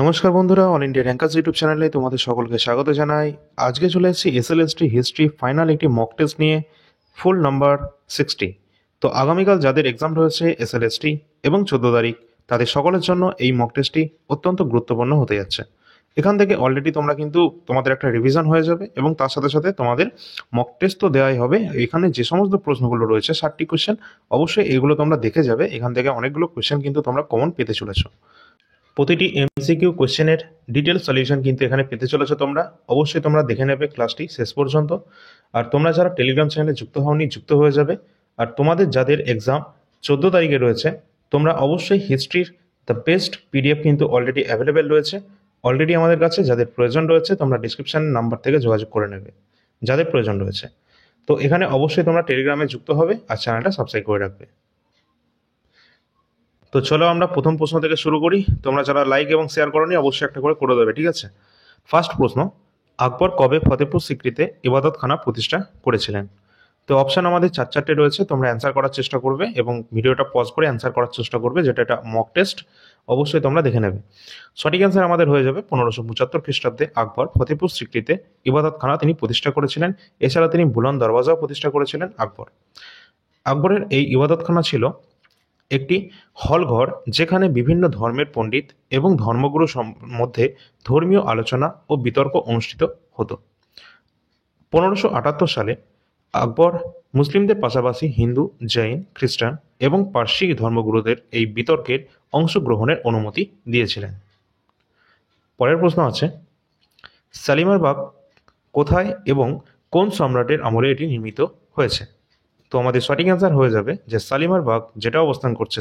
নমস্কার বন্ধুরা, all India rankers YouTube চ্যানেলে তোমাদের সকলকে স্বাগত জানাই। আজকে চলে এসেছি এসএলএসটি হিস্ট্রি ফাইনাল একটি মক টেস্ট নিয়ে, ফুল নাম্বার 60। তো আগামীকাল যাদের এক্সাম রয়েছে এসএলএসটি এবং 14 তারিখ, তাদের সকলের জন্য এই মক টেস্টটি অত্যন্ত গুরুত্বপূর্ণ হতে যাচ্ছে। এখান থেকে অলরেডি তোমরা কিন্তু তোমাদের একটা রিভিশন হয়ে যাবে এবং তার সাথে সাথে তোমাদের মক টেস্ট তো দেওয়াই হবে। এখানে যে সমস্ত প্রশ্নগুলো রয়েছে 60টি কোশ্চেন, অবশ্যই এগুলো তোমরা দেখে যাবে। এখান থেকে অনেকগুলো কোশ্চেন কিন্তু তোমরা কমন পেতে চলেছো। প্রতিটি এমসিকিউ কোশ্চেনের ডিটেল সলিউশন কিন্তু এখানে পেতে চলেছো তোমরা। অবশ্যই তোমরা দেখে নেবে ক্লাসটি শেষ পর্যন্ত। আর তোমরা যারা টেলিগ্রাম চ্যানেলে যুক্ত হওনি, যুক্ত হয়ে যাবে। আর তোমাদের যাদের এক্সাম 14 তারিখে রয়েছে, তোমরা অবশ্যই হিস্ট্রির দ্য বেস্ট পিডিএফ কিন্তু অলরেডি অ্যাভেলেবেল রয়েছে অলরেডি আমাদের কাছে। যাদের প্রয়োজন রয়েছে তোমরা ডিসক্রিপশন নাম্বার থেকে যোগাযোগ করে নেবে যাদের প্রয়োজন রয়েছে। তো এখানে অবশ্যই তোমরা টেলিগ্রামে যুক্ত হবে আর চ্যানেলটা সাবস্ক্রাইব করে রাখবে। তো চলো আমরা প্রথম প্রশ্ন থেকে শুরু করি। তোমরা যারা লাইক এবং শেয়ার করোনি অবশ্যই একটা করে দেবে, ঠিক আছে? ফার্স্ট প্রশ্ন, আকবর কবে ফতেপুর সিক্রিতে ইবাদতখানা প্রতিষ্ঠা করেছিলেন? তো অপশান আমাদের চারটে রয়েছে, তোমরা অ্যান্সার করার চেষ্টা করবে এবং ভিডিওটা পজ করে অ্যান্সার করার চেষ্টা করবে, যেটা এটা মক টেস্ট। অবশ্যই তোমরা দেখে নেবে। সঠিক অ্যান্সার আমাদের হয়ে যাবে 1575 খ্রিস্টাব্দে আকবর ফতেপুর সিক্রিতে ইবাদতখানা তিনি প্রতিষ্ঠা করেছিলেন। এছাড়া তিনি বুলন্দ দরওয়াজাও প্রতিষ্ঠা করেছিলেন আকবর। আকবরের এই ইবাদতখানা ছিল একটি হলঘর, যেখানে বিভিন্ন ধর্মের পণ্ডিত এবং ধর্মগুরু মধ্যে ধর্মীয় আলোচনা ও বিতর্ক অনুষ্ঠিত হতো। 1578 সালে আকবর মুসলিমদের পাশাপাশি হিন্দু, জৈন, খ্রিস্টান এবং পার্সি ধর্মগুরুদের এই বিতর্কের অংশগ্রহণের অনুমতি দিয়েছিলেন। পরের প্রশ্ন আছে, শালিমার বাগ কোথায় এবং কোন সম্রাটের আমলে এটি নির্মিত হয়েছে? তো আমাদের সঠিক অ্যান্সার হয়ে যাবে যে শালিমার বাগ, যেটা অবস্থান করছে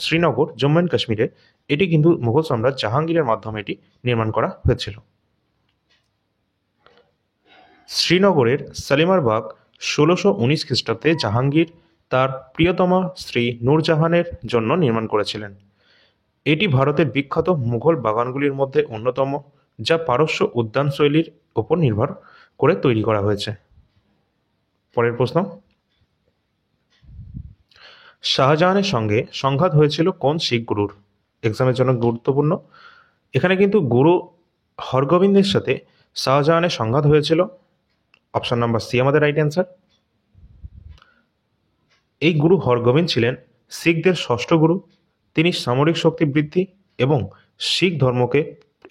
শ্রীনগর, জম্মু অ্যান্ড কাশ্মীরে। এটি কিন্তু মুঘল সম্রাট জাহাঙ্গীরের মাধ্যমে এটি নির্মাণ করা হয়েছিল। শ্রীনগরের শালিমার বাগ 1619 খ্রিস্টাব্দে জাহাঙ্গীর তার প্রিয়তমা স্ত্রী নূরজাহানের জন্য নির্মাণ করেছিলেন। এটি ভারতের বিখ্যাত মুঘল বাগানগুলির মধ্যে অন্যতম, যা পারস্য উদ্যান শৈলীর ওপর নির্ভর করে তৈরি করা হয়েছে। পরের প্রশ্ন, শাহজাহানের সঙ্গে সংঘাত হয়েছিল কোন শিখ গুরুর? এক্সামের জন্য গুরুত্বপূর্ণ। এখানে কিন্তু গুরু হরগোবিন্দের সাথে শাহজাহানের সংঘাত হয়েছিল। অপশন নাম্বার সি আমাদের রাইট অ্যান্সার। এই গুরু হরগোবিন্দ ছিলেন শিখদের ষষ্ঠ গুরু। তিনি সামরিক শক্তি বৃদ্ধি এবং শিখ ধর্মকে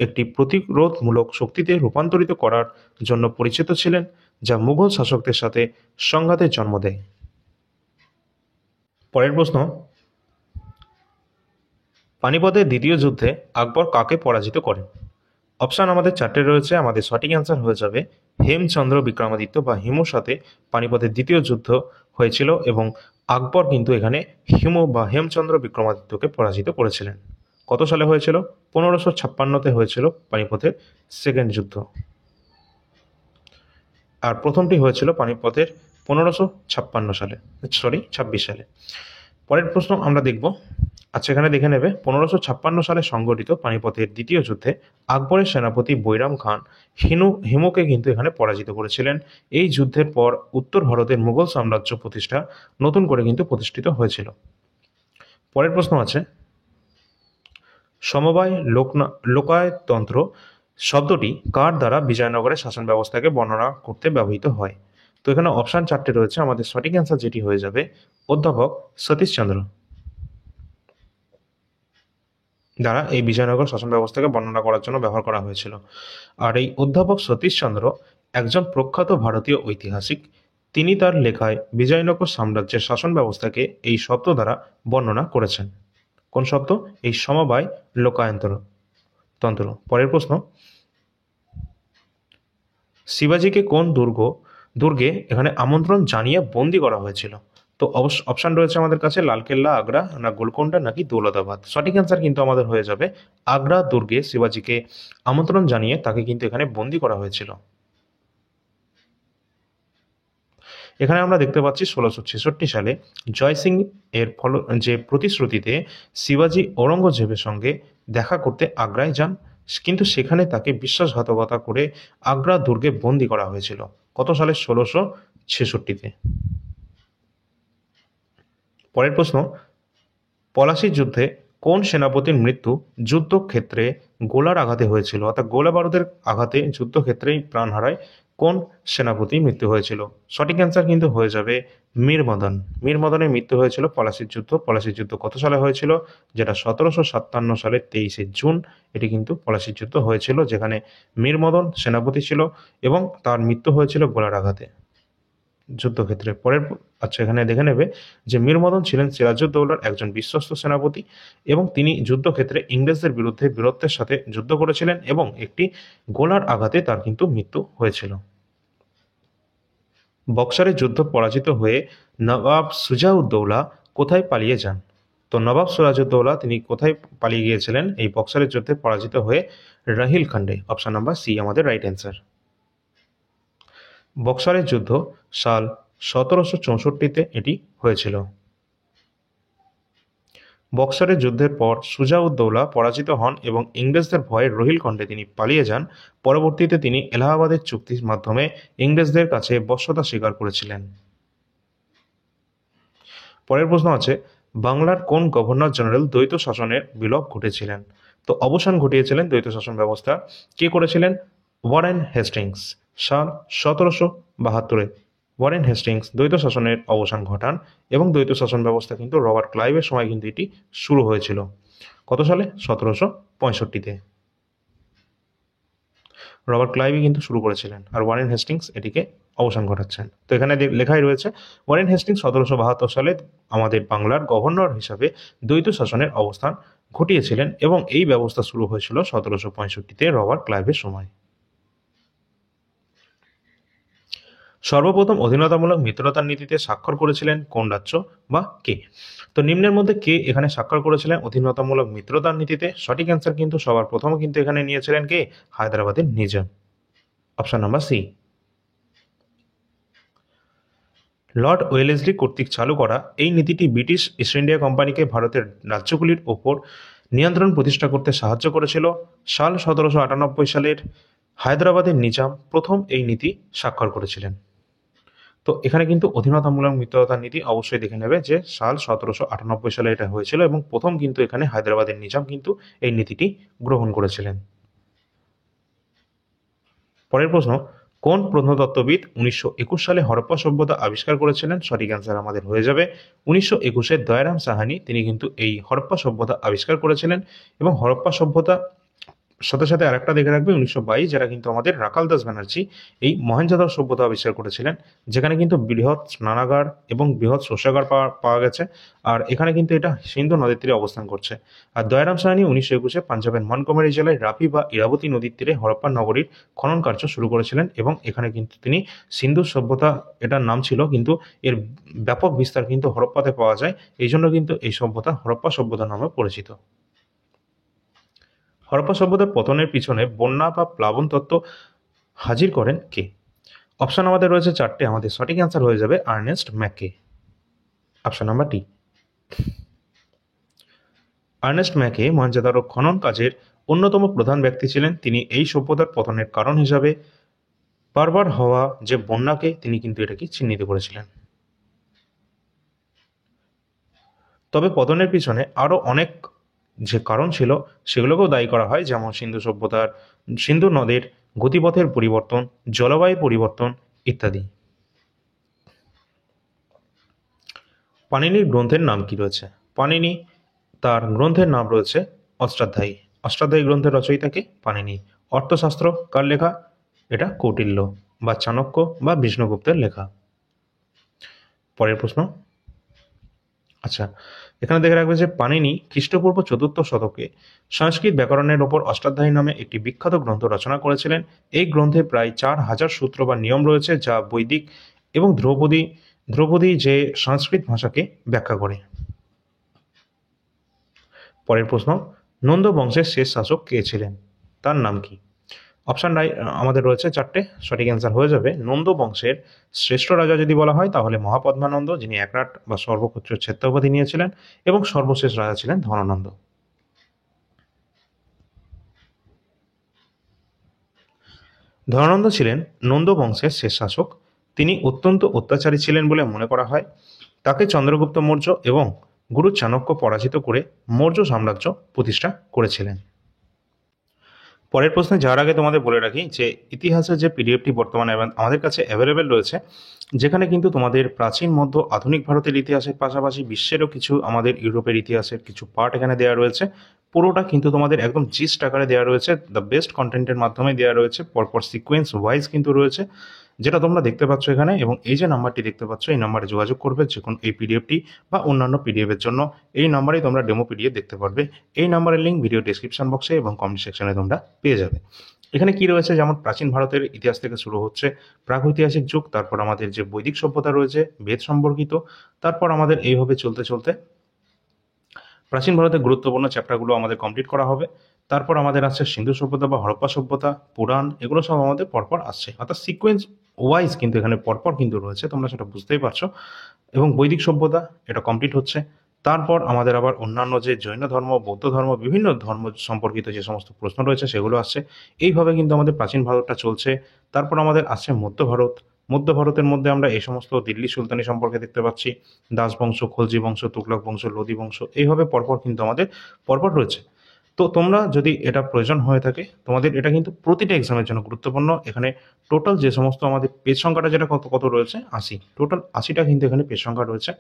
একটি প্রতিরোধমূলক শক্তিতে রূপান্তরিত করার জন্য পরিচিত ছিলেন, যা মুঘল শাসকদের সাথে সংঘাতের জন্ম দেয়। পরের প্রশ্ন, পানিপথের দ্বিতীয় যুদ্ধে আকবর কাকে পরাজিত করেন? অপশান আমাদের চারটে রয়েছে। আমাদের সঠিক অ্যান্সার হয়ে যাবে হেমচন্দ্র বিক্রমাদিত্য বা হিমুর সাথে পানিপথের দ্বিতীয় যুদ্ধ হয়েছিল এবং আকবর কিন্তু এখানে হিমু বা হেমচন্দ্র বিক্রমাদিত্যকে পরাজিত করেছিলেন। কত সালে হয়েছিল? 1556-তে হয়েছিল পানিপথের সেকেন্ড যুদ্ধ, আর প্রথমটি হয়েছিল পানিপথের 1556 সালে, 26 সালে। পরের প্রশ্ন আমরা দেখব। আচ্ছা, এখানে দেখে নেবে 1556 সালে সংগঠিত পানিপথের দ্বিতীয় যুদ্ধে আকবরের সেনাপতি বৈরাম খান হিমুকে কিন্তু এখানে পরাজিত করেছিলেন। এই যুদ্ধের পর উত্তর ভারতের মুঘল সাম্রাজ্য নতুন করে কিন্তু প্রতিষ্ঠিত হয়েছিল। পরের প্রশ্ন আছে, সমবায় লোকায়তন্ত্র শব্দটি কার দ্বারা বিজয়নগরের শাসন ব্যবস্থাকে বর্ণনা করতে ব্যবহৃত হয়? তো এখানে অপশান চারটে রয়েছে। আমাদের সঠিক অ্যান্সার যেটি হয়ে যাবে অধ্যাপক সতীশচন্দ্র দ্বারা এই বিজয়নগর শাসন ব্যবস্থাকে বর্ণনা করার জন্য ব্যবহার করা হয়েছিল। আর এই অধ্যাপক সতীশচন্দ্র একজন প্রখ্যাত ভারতীয় ঐতিহাসিক। তিনি তার লেখায় বিজয়নগর সাম্রাজ্যের শাসন ব্যবস্থাকে এই শব্দ দ্বারা বর্ণনা করেছেন। কোন শব্দ? এই সমবায় লোকায়তন্ত্র। পরের প্রশ্ন, শিবাজিকে কোন দুর্গে এখানে আমন্ত্রণ জানিয়ে বন্দি করা হয়েছিল? তো অপশান রয়েছে আমাদের কাছে লালকেল্লা, আগ্রা, না গোলকোন্ডা, নাকি দৌলতাবাদ। সঠিক অ্যান্সার কিন্তু আমাদের হয়ে যাবে আগ্রা দুর্গে শিবাজিকে আমন্ত্রণ জানিয়ে তাকে কিন্তু এখানে বন্দি করা হয়েছিল। এখানে আমরা দেখতে পাচ্ছি 1666 সালে জয় সিং এর যে প্রতিশ্রুতিতে শিবাজি ঔরঙ্গজেবের সঙ্গে দেখা করতে আগ্রায় যান, কিন্তু সেখানে তাকে বিশ্বাসঘাতকতা করে আগ্রা দুর্গে বন্দি করা হয়েছিল। কত সালে? 1666-তে। পরের প্রশ্ন, পলাশির যুদ্ধে কোন সেনাপতির মৃত্যু যুদ্ধক্ষেত্রে গোলার আঘাতে হয়েছিল, অর্থাৎ গোলা বারুদের আঘাতে যুদ্ধক্ষেত্রেই প্রাণ হারায় কোন সেনাপতির মৃত্যু হয়েছিল? সঠিক অ্যান্সার কিন্তু হয়ে যাবে মীর মদন। মীর মদনের মৃত্যু হয়েছিল পলাশির যুদ্ধ। পলাশির যুদ্ধ কত সালে হয়েছিল? যেটা 1757 সালের 23শে জুন এটি কিন্তু পলাশির যুদ্ধ হয়েছিল, যেখানে মীর মদন সেনাপতি ছিল এবং তার মৃত্যু হয়েছিল গোলার আঘাতে যুদ্ধক্ষেত্রে। আচ্ছা, এখানে দেখে নেবে যে মীর মদন ছিলেন সিরাজউদ্দৌলার একজন বিশ্বস্ত সেনাপতি এবং তিনি যুদ্ধক্ষেত্রে ইংরেজদের বিরুদ্ধে বীরত্বের সাথে যুদ্ধ করেছিলেন এবং একটি গোলার আঘাতে তার কিন্তু মৃত্যু হয়েছিল। বক্সারের যুদ্ধ পরাজিত হয়ে নবাব সুজাউদ্দৌলা কোথায় পালিয়ে যান? তো নবাব সিরাজউদ্দৌলা তিনি কোথায় পালিয়ে গিয়েছিলেন এই বক্সারের যুদ্ধে পরাজিত হয়ে? রহিলখণ্ডে। অপশন নাম্বার সি আমাদের রাইট অ্যান্সার। বক্সারের যুদ্ধ সাল 1764-তে এটি হয়েছিল। বক্সারের যুদ্ধের পর সুজাউদ্দৌলা পরাজিত হন এবং ইংরেজদের ভয়ে রহিলখণ্ডে তিনি পালিয়ে যান। পরবর্তীতে তিনি এলাহাবাদের চুক্তির মাধ্যমে ইংরেজদের কাছে বশ্যতা স্বীকার করেছিলেন। পরের প্রশ্ন আছে, বাংলার কোন গভর্নর জেনারেল দ্বৈত শাসনের বিলোপ ঘটেছিলেন? তো অবসান ঘটিয়েছিলেন দ্বৈত শাসন ব্যবস্থা। কে করেছিলেন? Warren Hastings. সাল 1772-এ ওয়ারেন হেস্টিংস দ্বৈত শাসনের অবসান ঘটান এবং দ্বৈত শাসন ব্যবস্থা কিন্তু রবার্ট ক্লাইভের সময় কিন্তু এটি শুরু হয়েছিল। কত সালে? 1765-তে রবার্ট ক্লাইভই কিন্তু শুরু করেছিলেন আর ওয়ারেন হেস্টিংস এটিকে অবসান ঘটাচ্ছেন। তো এখানে লেখাই রয়েছে ওয়ারেন হেস্টিংস 1772 সালে আমাদের বাংলার গভর্নর হিসাবে দ্বৈত শাসনের অবস্থান ঘটিয়েছিলেন এবং এই ব্যবস্থা শুরু হয়েছিল 1765-তে রবার্ট ক্লাইভের সময়। সর্বপ্রথম অধীনতামূলক মিত্রতার নীতিতে স্বাক্ষর করেছিলেন কোন রাজ্য বা কে? তো নিম্নের মধ্যে কে এখানে স্বাক্ষর করেছিলেন অধীনতামূলক মিত্রতার নীতিতে? সঠিক অ্যান্সার কিন্তু সবার প্রথম কিন্তু এখানে নিয়েছিলেন কে? হায়দ্রাবাদের নিজাম। Option number C. Lord Wellesley কর্তৃক চালু করা এই নীতিটি ব্রিটিশ ইস্ট ইন্ডিয়া কোম্পানিকে ভারতের রাজ্যগুলির ওপর নিয়ন্ত্রণ প্রতিষ্ঠা করতে সাহায্য করেছিল। সাল 1798 সালের হায়দ্রাবাদের নিজাম প্রথম এই নীতি স্বাক্ষর করেছিলেন। তো এখানে কিন্তু অধীনতামূলক মিত্রতার নীতি অবশ্যই দেখে নেবে যে সাল 1798 সালে এটা হয়েছিল এবং প্রথম কিন্তু এখানে হায়দ্রাবাদের নিজাম কিন্তু এই নীতিটি গ্রহণ করেছিলেন। পরের প্রশ্ন, কোন প্রত্নতত্ত্ববিদ 1921 সালে হরপ্পা সভ্যতা আবিষ্কার করেছিলেন? সঠিক অ্যান্সার আমাদের হয়ে যাবে 1921-এ দয়ারাম সাহানি তিনি কিন্তু এই হরপ্পা সভ্যতা আবিষ্কার করেছিলেন এবং হরপ্পা সভ্যতা সাথে সাথে আরেকটা দেখে রাখবে 1922 যেটা কিন্তু আমাদের রাখাল দাস ব্যানার্জি এই মহেঞ্জোদারো সভ্যতা আবিষ্কার করেছিলেন, যেখানে কিন্তু বৃহৎ স্নানাগার এবং বৃহৎ শৌচাগার পাওয়া গেছে আর এখানে কিন্তু এটা সিন্ধু নদীর তীরে অবস্থান করছে। আর দয়ারাম সাহানি 1921-এ পাঞ্জাবের মনকোমেরি জেলায় রাপি বা ইরাবতী নদীর তীরে হরপ্পা নগরীর খনন কার্য শুরু করেছিলেন এবং এখানে কিন্তু তিনি সিন্ধু সভ্যতা এটার নাম ছিল, কিন্তু এর ব্যাপক বিস্তার কিন্তু হরপ্পাতে পাওয়া যায়, এই জন্য কিন্তু এই সভ্যতা হরপ্পা সভ্যতা নামে পরিচিত। হরপ্পা সভ্যতার পতনের পিছনে বন্যা বা প্লাবন তত্ত্ব হাজির করেন কে? অপশন আমাদের রয়েছে চারটে, আমাদের সঠিক অ্যান্সার হয়ে যাবে আর্নেস্ট ম্যাককে। Option number D. Ernest Mackay Mohenjodaro খনন কাজের অন্যতম প্রধান ব্যক্তি ছিলেন। তিনি এই সভ্যতার পতনের কারণ হিসাবে বারবার হওয়া যে বন্যাকে তিনি কিন্তু এটাকে চিহ্নিত করেছিলেন। তবে পতনের পিছনে আরও অনেক যে কারণ ছিল সেগুলোকেও দায়ী করা হয়, যেমন সিন্ধু নদের গতিপথের পরিবর্তন, জলবায়ু পরিবর্তন ইত্যাদি। পাণিনির গ্রন্থের নাম কি রয়েছে? পাণিনি তার গ্রন্থের নাম রয়েছে অষ্টাধ্যায়ী। অষ্টাধ্যায়ী গ্রন্থের রচয়িতাকে পাণিনি। অর্থশাস্ত্র কার লেখা? এটা কৌটিল্য বা চাণক্য বা বিষ্ণুগুপ্তের লেখা। পরের প্রশ্ন, আচ্ছা এখানে দেখে রাখবে যে পাণিনি খ্রিস্টপূর্ব 4র্থ শতকে সংস্কৃত ব্যাকরণের ওপর অষ্টাধ্যায়ী নামে একটি বিখ্যাত গ্রন্থ রচনা করেছিলেন। এই গ্রন্থে প্রায় 4000 সূত্র বা নিয়ম রয়েছে যা বৈদিক এবং ধ্রুপদী যে সংস্কৃত ভাষাকে ব্যাখ্যা করে। পরের প্রশ্ন, নন্দ বংশের শেষ শাসক কে ছিলেন? তার নাম কি? অপশন আমাদের রয়েছে চারটে, সঠিক অ্যান্সার হয়ে যাবে নন্দ বংশের শ্রেষ্ঠ রাজা যদি বলা হয় তাহলে মহাপদ্মানন্দ, যিনি একরাট বা সর্বক্ষত্রিয় ছেত্রপতি নিয়েছিলেন, এবং সর্বশেষ রাজা ছিলেন ধনানন্দ। ধনানন্দ ছিলেন নন্দ বংশের শেষ শাসক। তিনি অত্যন্ত অত্যাচারী ছিলেন বলে মনে করা হয়। তাকে চন্দ্রগুপ্ত মৌর্য এবং গুরু চাণক্য পরাজিত করে মৌর্য সাম্রাজ্য প্রতিষ্ঠা করেছিলেন। পরের প্রশ্নে যাওয়ার আগে তোমাদের বলে রাখি যে ইতিহাসের যে পিডিএফটি বর্তমানে আমাদের কাছে অ্যাভেলেবেল রয়েছে, যেখানে কিন্তু তোমাদের প্রাচীন মধ্য আধুনিক ভারতের ইতিহাসের পাশাপাশি বিশ্বেরও কিছু আমাদের ইউরোপের ইতিহাসের কিছু পার্ট এখানে দেওয়া রয়েছে। পুরোটা কিন্তু তোমাদের একদম জিস্ট আকারে দেওয়া রয়েছে, দ্য বেস্ট কন্টেন্টের মাধ্যমে দেওয়া রয়েছে, পরপর সিকোয়েন্স ওয়াইজ কিন্তু রয়েছে, যেটা তোমরা দেখতে পাচ্ছ এখানে। এবং এই যে নাম্বারটি দেখতে পাচ্ছ, এই নাম্বারে যোগাযোগ করবে যে কোনো এই পিডিএফটি বা অন্যান্য পিডিএফের জন্য। এই নাম্বারেই তোমরা ডেমো পিডিএফ দেখতে পারবে। এই নাম্বারের লিঙ্ক ভিডিও ডিসক্রিপশন বক্সে এবং কমেন্ট সেকশনে তোমরা পেয়ে যাবে। এখানে কি রয়েছে, যেমন প্রাচীন ভারতের ইতিহাস থেকে শুরু হচ্ছে প্রাগৈতিহাসিক যুগ, তারপর আমাদের যে বৈদিক সভ্যতা রয়েছে বেদ সম্পর্কিত, তারপর আমাদের এইভাবে চলতে চলতে প্রাচীন ভারতের গুরুত্বপূর্ণ চ্যাপ্টারগুলো আমাদের কমপ্লিট করা হবে। তারপর আমাদের আসছে সিন্ধু সভ্যতা বা হরপ্পা সভ্যতা, পুরাণ, এগুলো সব আমাদের পরপর আসছে, অর্থাৎ সিকোয়েন্স ওয়াইজ কিন্তু এখানে পরপর কিন্তু রয়েছে, তোমরা সেটা বুঝতেই পারছো। এবং বৈদিক সভ্যতা এটা কমপ্লিট হচ্ছে। তারপর আমাদের আবার অন্যান্য যে জৈন ধর্ম, বৌদ্ধ ধর্ম, বিভিন্ন ধর্ম সম্পর্কিত যে সমস্ত প্রশ্ন রয়েছে সেগুলো আসছে। এইভাবে কিন্তু আমাদের প্রাচীন ভারতটা চলছে। তারপর আমাদের আসছে মধ্য ভারত। মধ্য ভারতের মধ্যে আমরা এই সমস্ত দিল্লি সুলতানি সম্পর্কে দেখতে পাচ্ছি, দাস বংশ, খলজি বংশ, তুগলক বংশ, লোদি বংশ, এইভাবে পরপর কিন্তু আমাদের পরপর রয়েছে। তো তোমরা যদি এটা প্রয়োজন হয়ে থাকে, তোমাদের এটা কিন্তু প্রতিটা এক্সামের জন্য গুরুত্বপূর্ণ। এখানে টোটাল যে সমস্ত আমাদের পেজ সংখ্যাটা যেটা কত কত রয়েছে, 80, টোটাল 80টা কিন্তু এখানে পেজ সংখ্যা রয়েছে।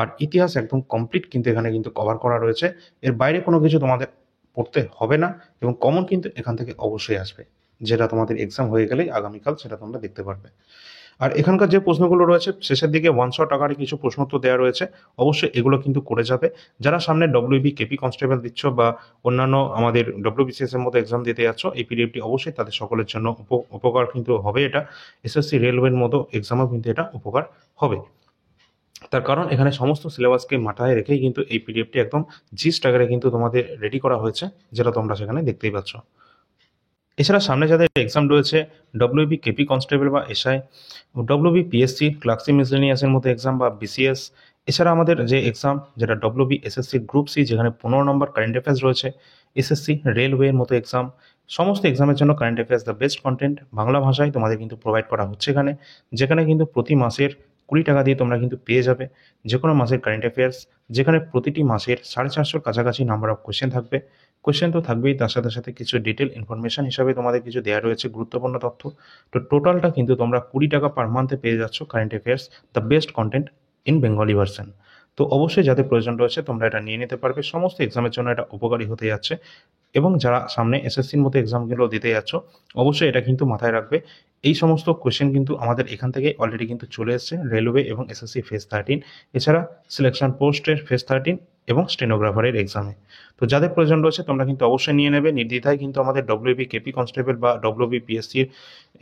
আর ইতিহাস একদম কমপ্লিট কিন্তু এখানে কিন্তু কভার করা রয়েছে। এর বাইরে কোনো কিছু তোমাদের পড়তে হবে না, এবং কমন কিন্তু এখান থেকে অবশ্যই আসবে, যেটা তোমাদের এক্সাম হয়ে গেলেই আগামীকাল সেটা তোমরা দেখতে পারবে। আর এখানকার যে প্রশ্নগুলো রয়েছে শেষের দিকে ওয়ান শট আকারে কিছু প্রশ্নোত্তর দেওয়া রয়েছে, অবশ্যই এগুলো কিন্তু করে যাবে। যারা সামনে ডব্লিউবি কেপি কনস্টেবল দিচ্ছ বা অন্যান্য আমাদের ডব্লিউবিসিএস এর মতো এক্সাম দিতে যাচ্ছ, এই পিডিএফটি অবশ্যই তাদের সকলের জন্য উপকার কিন্তু হবে। এটা এসএসসি রেলওয়ের মতো এক্সামও কিন্তু এটা উপকার হবে। তার কারণ এখানে সমস্ত সিলেবাসকে মাথায় রেখেই কিন্তু এই পিডিএফটি একদম জিস্ট আকারে কিন্তু তোমাদের রেডি করা হয়েছে, যেটা তোমরা সেখানে দেখতেই পাচ্ছ। এছাড়া সামনে যাদের এক্সাম রয়েছে, ডব্লিউবি কেপি কনস্টেবল বা এসআই, ডব্লিউবি পিএসসি ক্লার্কশিপ মিসেলেনিয়াসের মতো এক্সাম বা বিসিএস, এছাড়া আমাদের যে এক্সাম যেটা ডব্লিউবি এসএসসি গ্রুপ সি, যেখানে 15 নম্বর কারেন্ট অ্যাফেয়ার্স রয়েছে, এসএসসি রেলওয়ের মতো এক্সাম, সমস্ত এক্সামের জন্য current affairs the best content Bangla ভাষায় তোমাদের কিন্তু প্রোভাইড করা হচ্ছে এখানে, যেখানে কিন্তু প্রতি মাসের 20 টাকা দিয়ে তোমরা কিন্তু পেয়ে যাবে যে কোনো মাসের কারেন্ট অ্যাফেয়ার্স, যেখানে প্রতিটি মাসের 450 কাছাকাছি নাম্বার অফ কোয়েশ্চেন থাকবে। কোয়েশ্চেন তো থাকবেই, তার সাথে সাথে কিছু ডিটেল ইনফরমেশন হিসাবে তোমাদের কিছু দেওয়া রয়েছে গুরুত্বপূর্ণ তথ্য। তো টোটালটা কিন্তু তোমরা 20 টাকা পার মান্থে পেয়ে যাচ্ছ current affairs the best contained in Bengali version. তো অবশ্যই যাদের প্রয়োজন রয়েছে তোমরা এটা নিয়ে নিতে পারবে, সমস্ত এক্সামের জন্য এটা উপকারী হতে যাচ্ছে। এবং যারা সামনে এসএসসির মতো এক্সামগুলো দিতে যাচ্ছ, অবশ্যই এটা কিন্তু মাথায় রাখবে, এই সমস্ত কোয়েশ্চেন কিন্তু আমাদের এখান থেকে অলরেডি কিন্তু চলে এসেছে রেলওয়ে এবং এসএসসি ফেজ 13, এছাড়া সিলেকশন পোস্টের ফেজ 13 এবং স্টেনোগ্রাফারের এক্সামে। তো যাদের প্রয়োজন রয়েছে তোমরা কিন্তু অবশ্যই নিয়ে নেবে নির্দ্বিধায়। কিন্তু আমাদের ডব্লিউবি কেপি কনস্টেবল বা ডব্লিউবি পিএসসির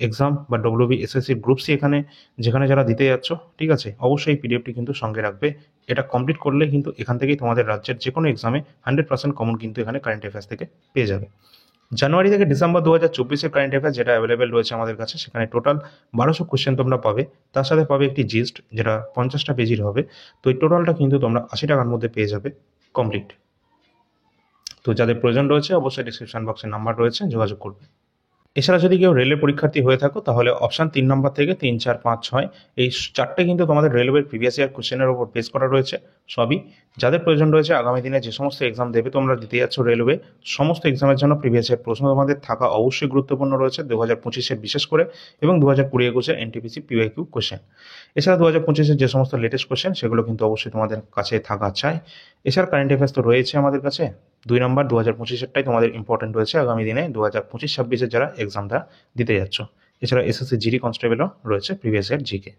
এক্সাম বা ডব্লিউবি এসএসসি গ্রুপ সি এখানে যেখানে যারা দিতে যাচ্ছ, ঠিক আছে, অবশ্যই এই পিডিএফটি কিন্তু সঙ্গে রাখবে। এটা কমপ্লিট করলে কিন্তু এখান থেকেই তোমাদের রাজ্যের যে কোনো এক্সামে 100% কমন কিন্তু এখানে কারেন্ট অ্যাফেয়ার্স থেকে পেয়ে যাবে। জানুয়ারি থেকে ডিসেম্বর 2024-এর কারেন্ট অ্যাফেয়ার্স যেটা অ্যাভেলেবেল রয়েছে আমাদের কাছে, সেখানে টোটাল 1200 কোয়েশ্চেন তোমরা পাবে, তার সাথে পাবে একটি জিস্ট যেটা 50টা পেজের হবে। তো এই টোটালটা কিন্তু তোমরা 80 টাকার মধ্যে পেয়ে যাবে কমপ্লিট। তো যাদের প্রয়োজন রয়েছে অবশ্যই ডিসক্রিপশন বক্সে নাম্বার রয়েছে, যোগাযোগ করবে। এছাড়া যদি কেউ রেলের পরীক্ষার্থী হয়ে থাকো, তাহলে অপশান 3 নম্বর থেকে 3, 4, 5, 6 এই 4টে কিন্তু তোমাদের রেলওয়ের প্রিভিয়াস ইয়ার কোশ্চেনের উপর বেস করা রয়েছে সবই। যাদের প্রয়োজন রয়েছে আগামী দিনে যে সমস্ত এক্সাম দেবে তোমরা দিতে যাচ্ছ রেলওয়ে, সমস্ত এক্সামের জন্য প্রিভিয়াস ইয়ার প্রশ্ন তোমাদের থাকা অবশ্যই গুরুত্বপূর্ণ রয়েছে 2025-এর বিশেষ করে, এবং 2020-21-এর এনটিপিসি পিওয়াইকিউ কোশ্চেন। এছাড়া 2025-এর যে সমস্ত লেটেস্ট কোশ্চেন সেগুলো কিন্তু অবশ্যই তোমাদের কাছে থাকা চাই। এছাড়া কারেন্ট অ্যাফেয়ার্স তো রয়েছে আমাদের কাছে। 2 নম্বর 2025-এরটাই তোমাদের ইম্পর্টেন্ট রয়েছে আগামী দিনে 2025-26-এর যারা এক্সামটা দিতে যাচ্ছ। এছাড়া এসএসসি জিডি কনস্টেবলও রয়েছে প্রিভিয়াস ইয়ার জিকে।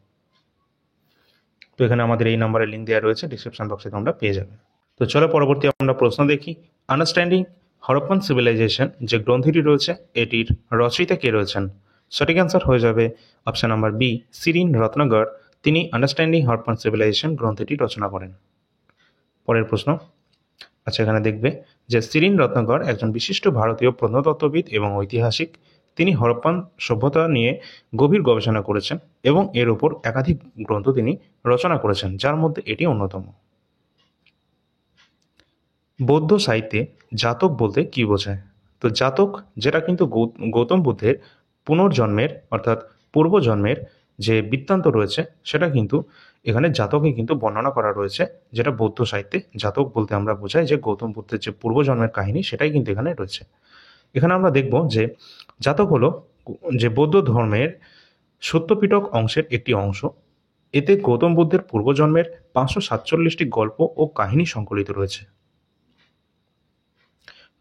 তো এখানে আমাদের এই নাম্বারের লিঙ্ক দেওয়া রয়েছে, ডিসক্রিপশন বক্সে তোমরা পেয়ে যাবে। তো চলো পরবর্তী আমরা প্রশ্ন দেখি। আন্ডারস্ট্যান্ডিং হরপ্পান সিভিলাইজেশন যে গ্রন্থটি রয়েছে এটির রচয়িতা কে রয়েছেন? সঠিক অ্যান্সার হয়ে যাবে option number B, Shereen Ratnagar. তিনি আন্ডারস্ট্যান্ডিং হরপ্পান সিভিলাইজেশন গ্রন্থটি রচনা করেন। পরের প্রশ্ন, আচ্ছা এখানে দেখবে যে সিরিন রত্নাকর একজন বিশিষ্ট ভারতীয় প্রত্নতত্ত্ববিদ এবং ঐতিহাসিক। তিনি হরপ্পান সভ্যতা নিয়ে গভীর গবেষণা করেছেন এবং এর উপর একাধিক গ্রন্থ তিনি রচনা করেছেন, যার মধ্যে এটি অন্যতম। বৌদ্ধ সাহিত্যে জাতক বলতে কি বোঝায়? তো জাতক যেটা কিন্তু গৌতম বুদ্ধের পুনর্জন্মের অর্থাৎ পূর্বজন্মের যে বৃত্তান্ত রয়েছে সেটা কিন্তু এখানে জাতকে কিন্তু বর্ণনা করা রয়েছে, যেটা বৌদ্ধ সাহিত্যে জাতক বলতে আমরা বোঝাই যে গৌতম বুদ্ধের যে পূর্বজন্মের কাহিনী সেটাই কিন্তু এখানে রয়েছে। এখানে আমরা দেখব যে জাতক হলো যে বৌদ্ধ ধর্মের সত্যপিটক অংশের একটি অংশ। এতে গৌতম বুদ্ধের পূর্বজন্মের 547টি গল্প ও কাহিনী সংকলিত রয়েছে।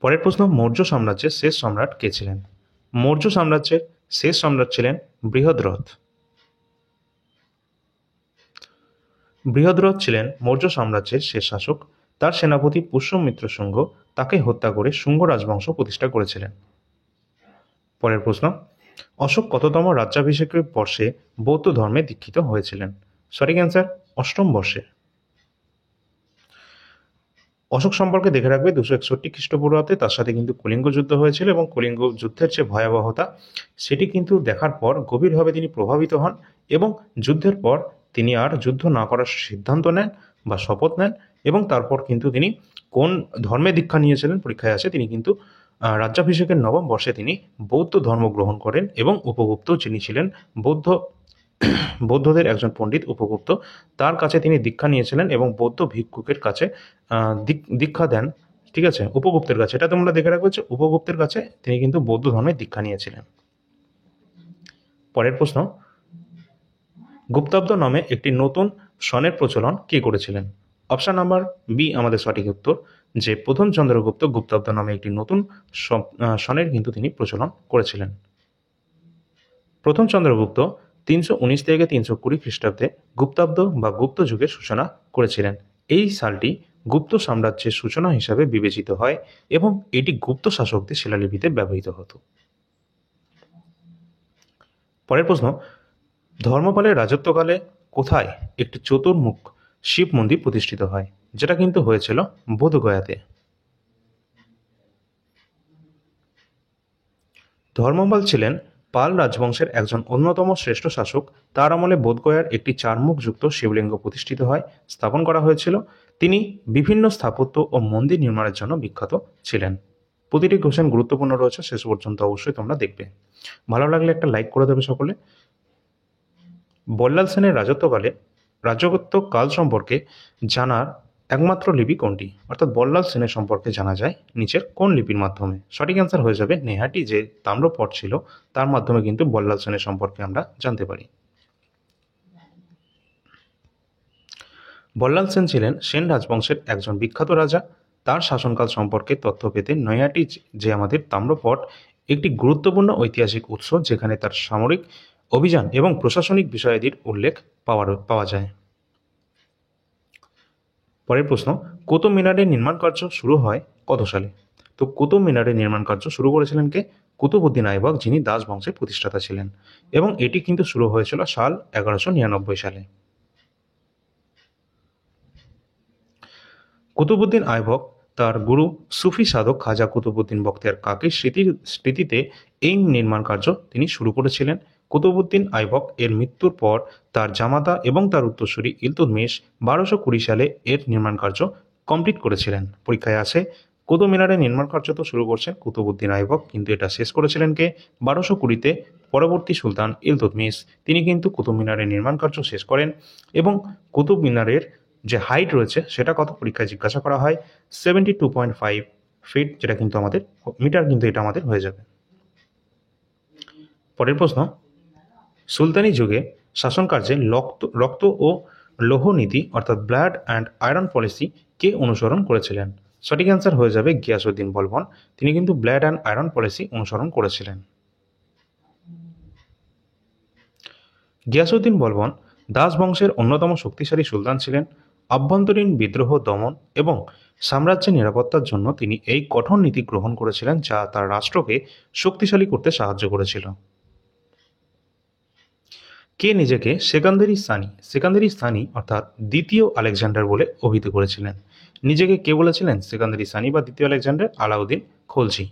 পরের প্রশ্ন, মৌর্য সাম্রাজ্যের শেষ সম্রাট কে ছিলেন? মৌর্য সাম্রাজ্যের শেষ সম্রাট ছিলেন বৃহদ্রথ। বৃহদ্রথ ছিলেন মৌর্য সাম্রাজ্যের শেষ শাসক। তার সেনাপতি পুষ্যমিত্র শুঙ্গ তাকে হত্যা করে শুঙ্গ রাজবংশ প্রতিষ্ঠা করেছিলেন। পরের প্রশ্ন, অশোক কততম রাজ্যাভিষেকের বর্ষে বৌদ্ধ ধর্মে দীক্ষিত হয়েছিলেন? সঠিক অ্যান্সার অষ্টম বর্ষে। অশোক সম্পর্কে দেখে রাখবে 261 খ্রিস্টপূর্বাব্দে তার সাথে কিন্তু কলিঙ্গ যুদ্ধ হয়েছিল এবং কলিঙ্গ যুদ্ধের যে ভয়াবহতা সেটি কিন্তু দেখার পর গভীরভাবে তিনি প্রভাবিত হন এবং যুদ্ধের পর তিনি আর যুদ্ধ না করার সিদ্ধান্ত নেন বা শপথ নেন এবং তারপর কিন্তু তিনি কোন ধর্মে দীক্ষা নিয়েছিলেন পরীক্ষায় আসে, তিনি কিন্তু রাজ্যাভিষেকের নবম বর্ষে তিনি বৌদ্ধ ধর্ম গ্রহণ করেন এবং উপগুপ্ত যিনি ছিলেন বৌদ্ধদের একজন পণ্ডিত উপগুপ্ত, তার কাছে তিনি দীক্ষা নিয়েছিলেন এবং বৌদ্ধ ভিক্ষুকের কাছে দীক্ষা দেন। ঠিক আছে, উপগুপ্তের কাছে, এটা তোমরা দেখে রাখবে যে উপগুপ্তের কাছে তিনি কিন্তু বৌদ্ধ ধর্মে দীক্ষা নিয়েছিলেন। পরের প্রশ্ন, গুপ্তাব্দ নামে একটি নতুন সনের প্রচলন কে করেছিলেন? অপশন নাম্বার বি আমাদের সঠিক উত্তর, যে প্রথম চন্দ্রগুপ্ত গুপ্তাব্দ নামে একটি নতুন সনের কিন্তু তিনি প্রচলন করেছিলেন। প্রথম চন্দ্রগুপ্ত 319 থেকে 320 খ্রিস্টাব্দে গুপ্তাব্দ বা গুপ্ত যুগের সূচনা করেছিলেন। এই সালটি গুপ্ত সাম্রাজ্যের সূচনা হিসাবে বিবেচিত হয় এবং এটি গুপ্ত শাসকদের শিলালিপিতে ব্যবহৃত হতো। পরের প্রশ্ন, ধর্মপালের রাজত্বকালে কোথায় একটি চতুর্মুখ শিব মন্দির প্রতিষ্ঠিত হয়? যেটা কিন্তু হয়েছিল বোধগয়াতে। ধর্মপাল ছিলেন পাল রাজবংশের একজন অন্যতম শ্রেষ্ঠ শাসক। তার আমলে বোধগয়ার একটি চারমুখযুক্ত শিবলিঙ্গ প্রতিষ্ঠিত হয়, স্থাপন করা হয়েছিল। তিনি বিভিন্ন স্থাপত্য ও মন্দির নির্মাণের জন্য বিখ্যাত ছিলেন। প্রতিটি কোশ্চেন গুরুত্বপূর্ণ রয়েছে, শেষ পর্যন্ত অবশ্যই তোমরা দেখবে। ভালো লাগলে একটা লাইক করে দেবে সকলে। বল্লাল সেনের রাজত্ব কাল সম্পর্কে জানার একমাত্র লিপি কোনটি? অর্থাৎ বল্লাল সেনের সম্পর্কে জানা যায় নিচের কোন লিপির মাধ্যমে? সঠিক অ্যান্সার হয়ে যাবে নেহাটি যে তাম্রপট ছিল তার মাধ্যমে কিন্তু বল্লাল সেনের সম্পর্কে আমরা জানতে পারি। বল্লাল সেন ছিলেন সেন রাজবংশের একজন বিখ্যাত রাজা। তার শাসনকাল সম্পর্কে তথ্য পেতে নৈহাটি যে আমাদের তাম্রপট একটি গুরুত্বপূর্ণ ঐতিহাসিক উৎস, যেখানে তার সামরিক অভিযান এবং প্রশাসনিক বিষয়াদির উল্লেখ পাওয়া যায়। পরের প্রশ্ন, কুতুব মিনারের নির্মাণ কার্য শুরু হয় কত সালে? তো কুতুব মিনারের নির্মাণ কার্য শুরু করেছিলেন কে? কুতুবউদ্দিন আইবক, যিনি দাস বংশের প্রতিষ্ঠাতা ছিলেন, এবং এটি কিন্তু শুরু হয়েছিল সাল 1199 সালে। কুতুবউদ্দিন আইবক তার গুরু সুফি সাধক খাজা কুতুবউদ্দিন বখতিয়ার কাকির স্মৃতিতে এই নির্মাণ কার্য তিনি শুরু করেছিলেন। কুতুবউদ্দিন আইবক এর মৃত্যুর পর তার জামাতা এবং তার উত্তরসূরি ইলতুৎমিশ 1220 সালে এর নির্মাণ কার্য কমপ্লিট করেছিলেন। পরীক্ষায় আসে কুতুব মিনারের নির্মাণ কার্য তো শুরু করছেন কুতুবউদ্দিন আইবক, কিন্তু এটা শেষ করেছিলেন কে? 1220-তে পরবর্তী সুলতান ইলতুৎমিশ, তিনি কিন্তু কুতুব মিনারের নির্মাণ কার্য শেষ করেন। এবং কুতুব মিনারের যে হাইট রয়েছে সেটা কত পরীক্ষায় জিজ্ঞাসা করা হয়? 72.5 ফিট, যেটা কিন্তু আমাদের মিটার কিন্তু এটা আমাদের হয়ে যাবে। পরের প্রশ্ন, সুলতানি যুগে শাসনকার্যে রক্ত ও লৌহ নীতি অর্থাৎ ব্লাড অ্যান্ড আয়রন পলিসি কে অনুসরণ করেছিলেন? সঠিক অ্যান্সার হয়ে যাবে গিয়াসউদ্দিন বলবন, তিনি কিন্তু ব্লাড অ্যান্ড আয়রন পলিসি অনুসরণ করেছিলেন। গিয়াসউদ্দিন বলবন দাস বংশের অন্যতম শক্তিশালী সুলতান ছিলেন। আভ্যন্তরীণ বিদ্রোহ দমন এবং সাম্রাজ্যের নিরাপত্তার জন্য তিনি এই কঠোর নীতি গ্রহণ করেছিলেন, যা তার রাষ্ট্রকে শক্তিশালী করতে সাহায্য করেছিল। কে নিজেকে সেকান্দারি সানি অর্থাৎ দ্বিতীয় আলেকজান্ডার বলে অভিহিত করেছিলেন? নিজেকে কে বলেছিলেন সেকান্দারি সানি বা দ্বিতীয় আলেকজান্ডার? আলাউদ্দিন খলজি।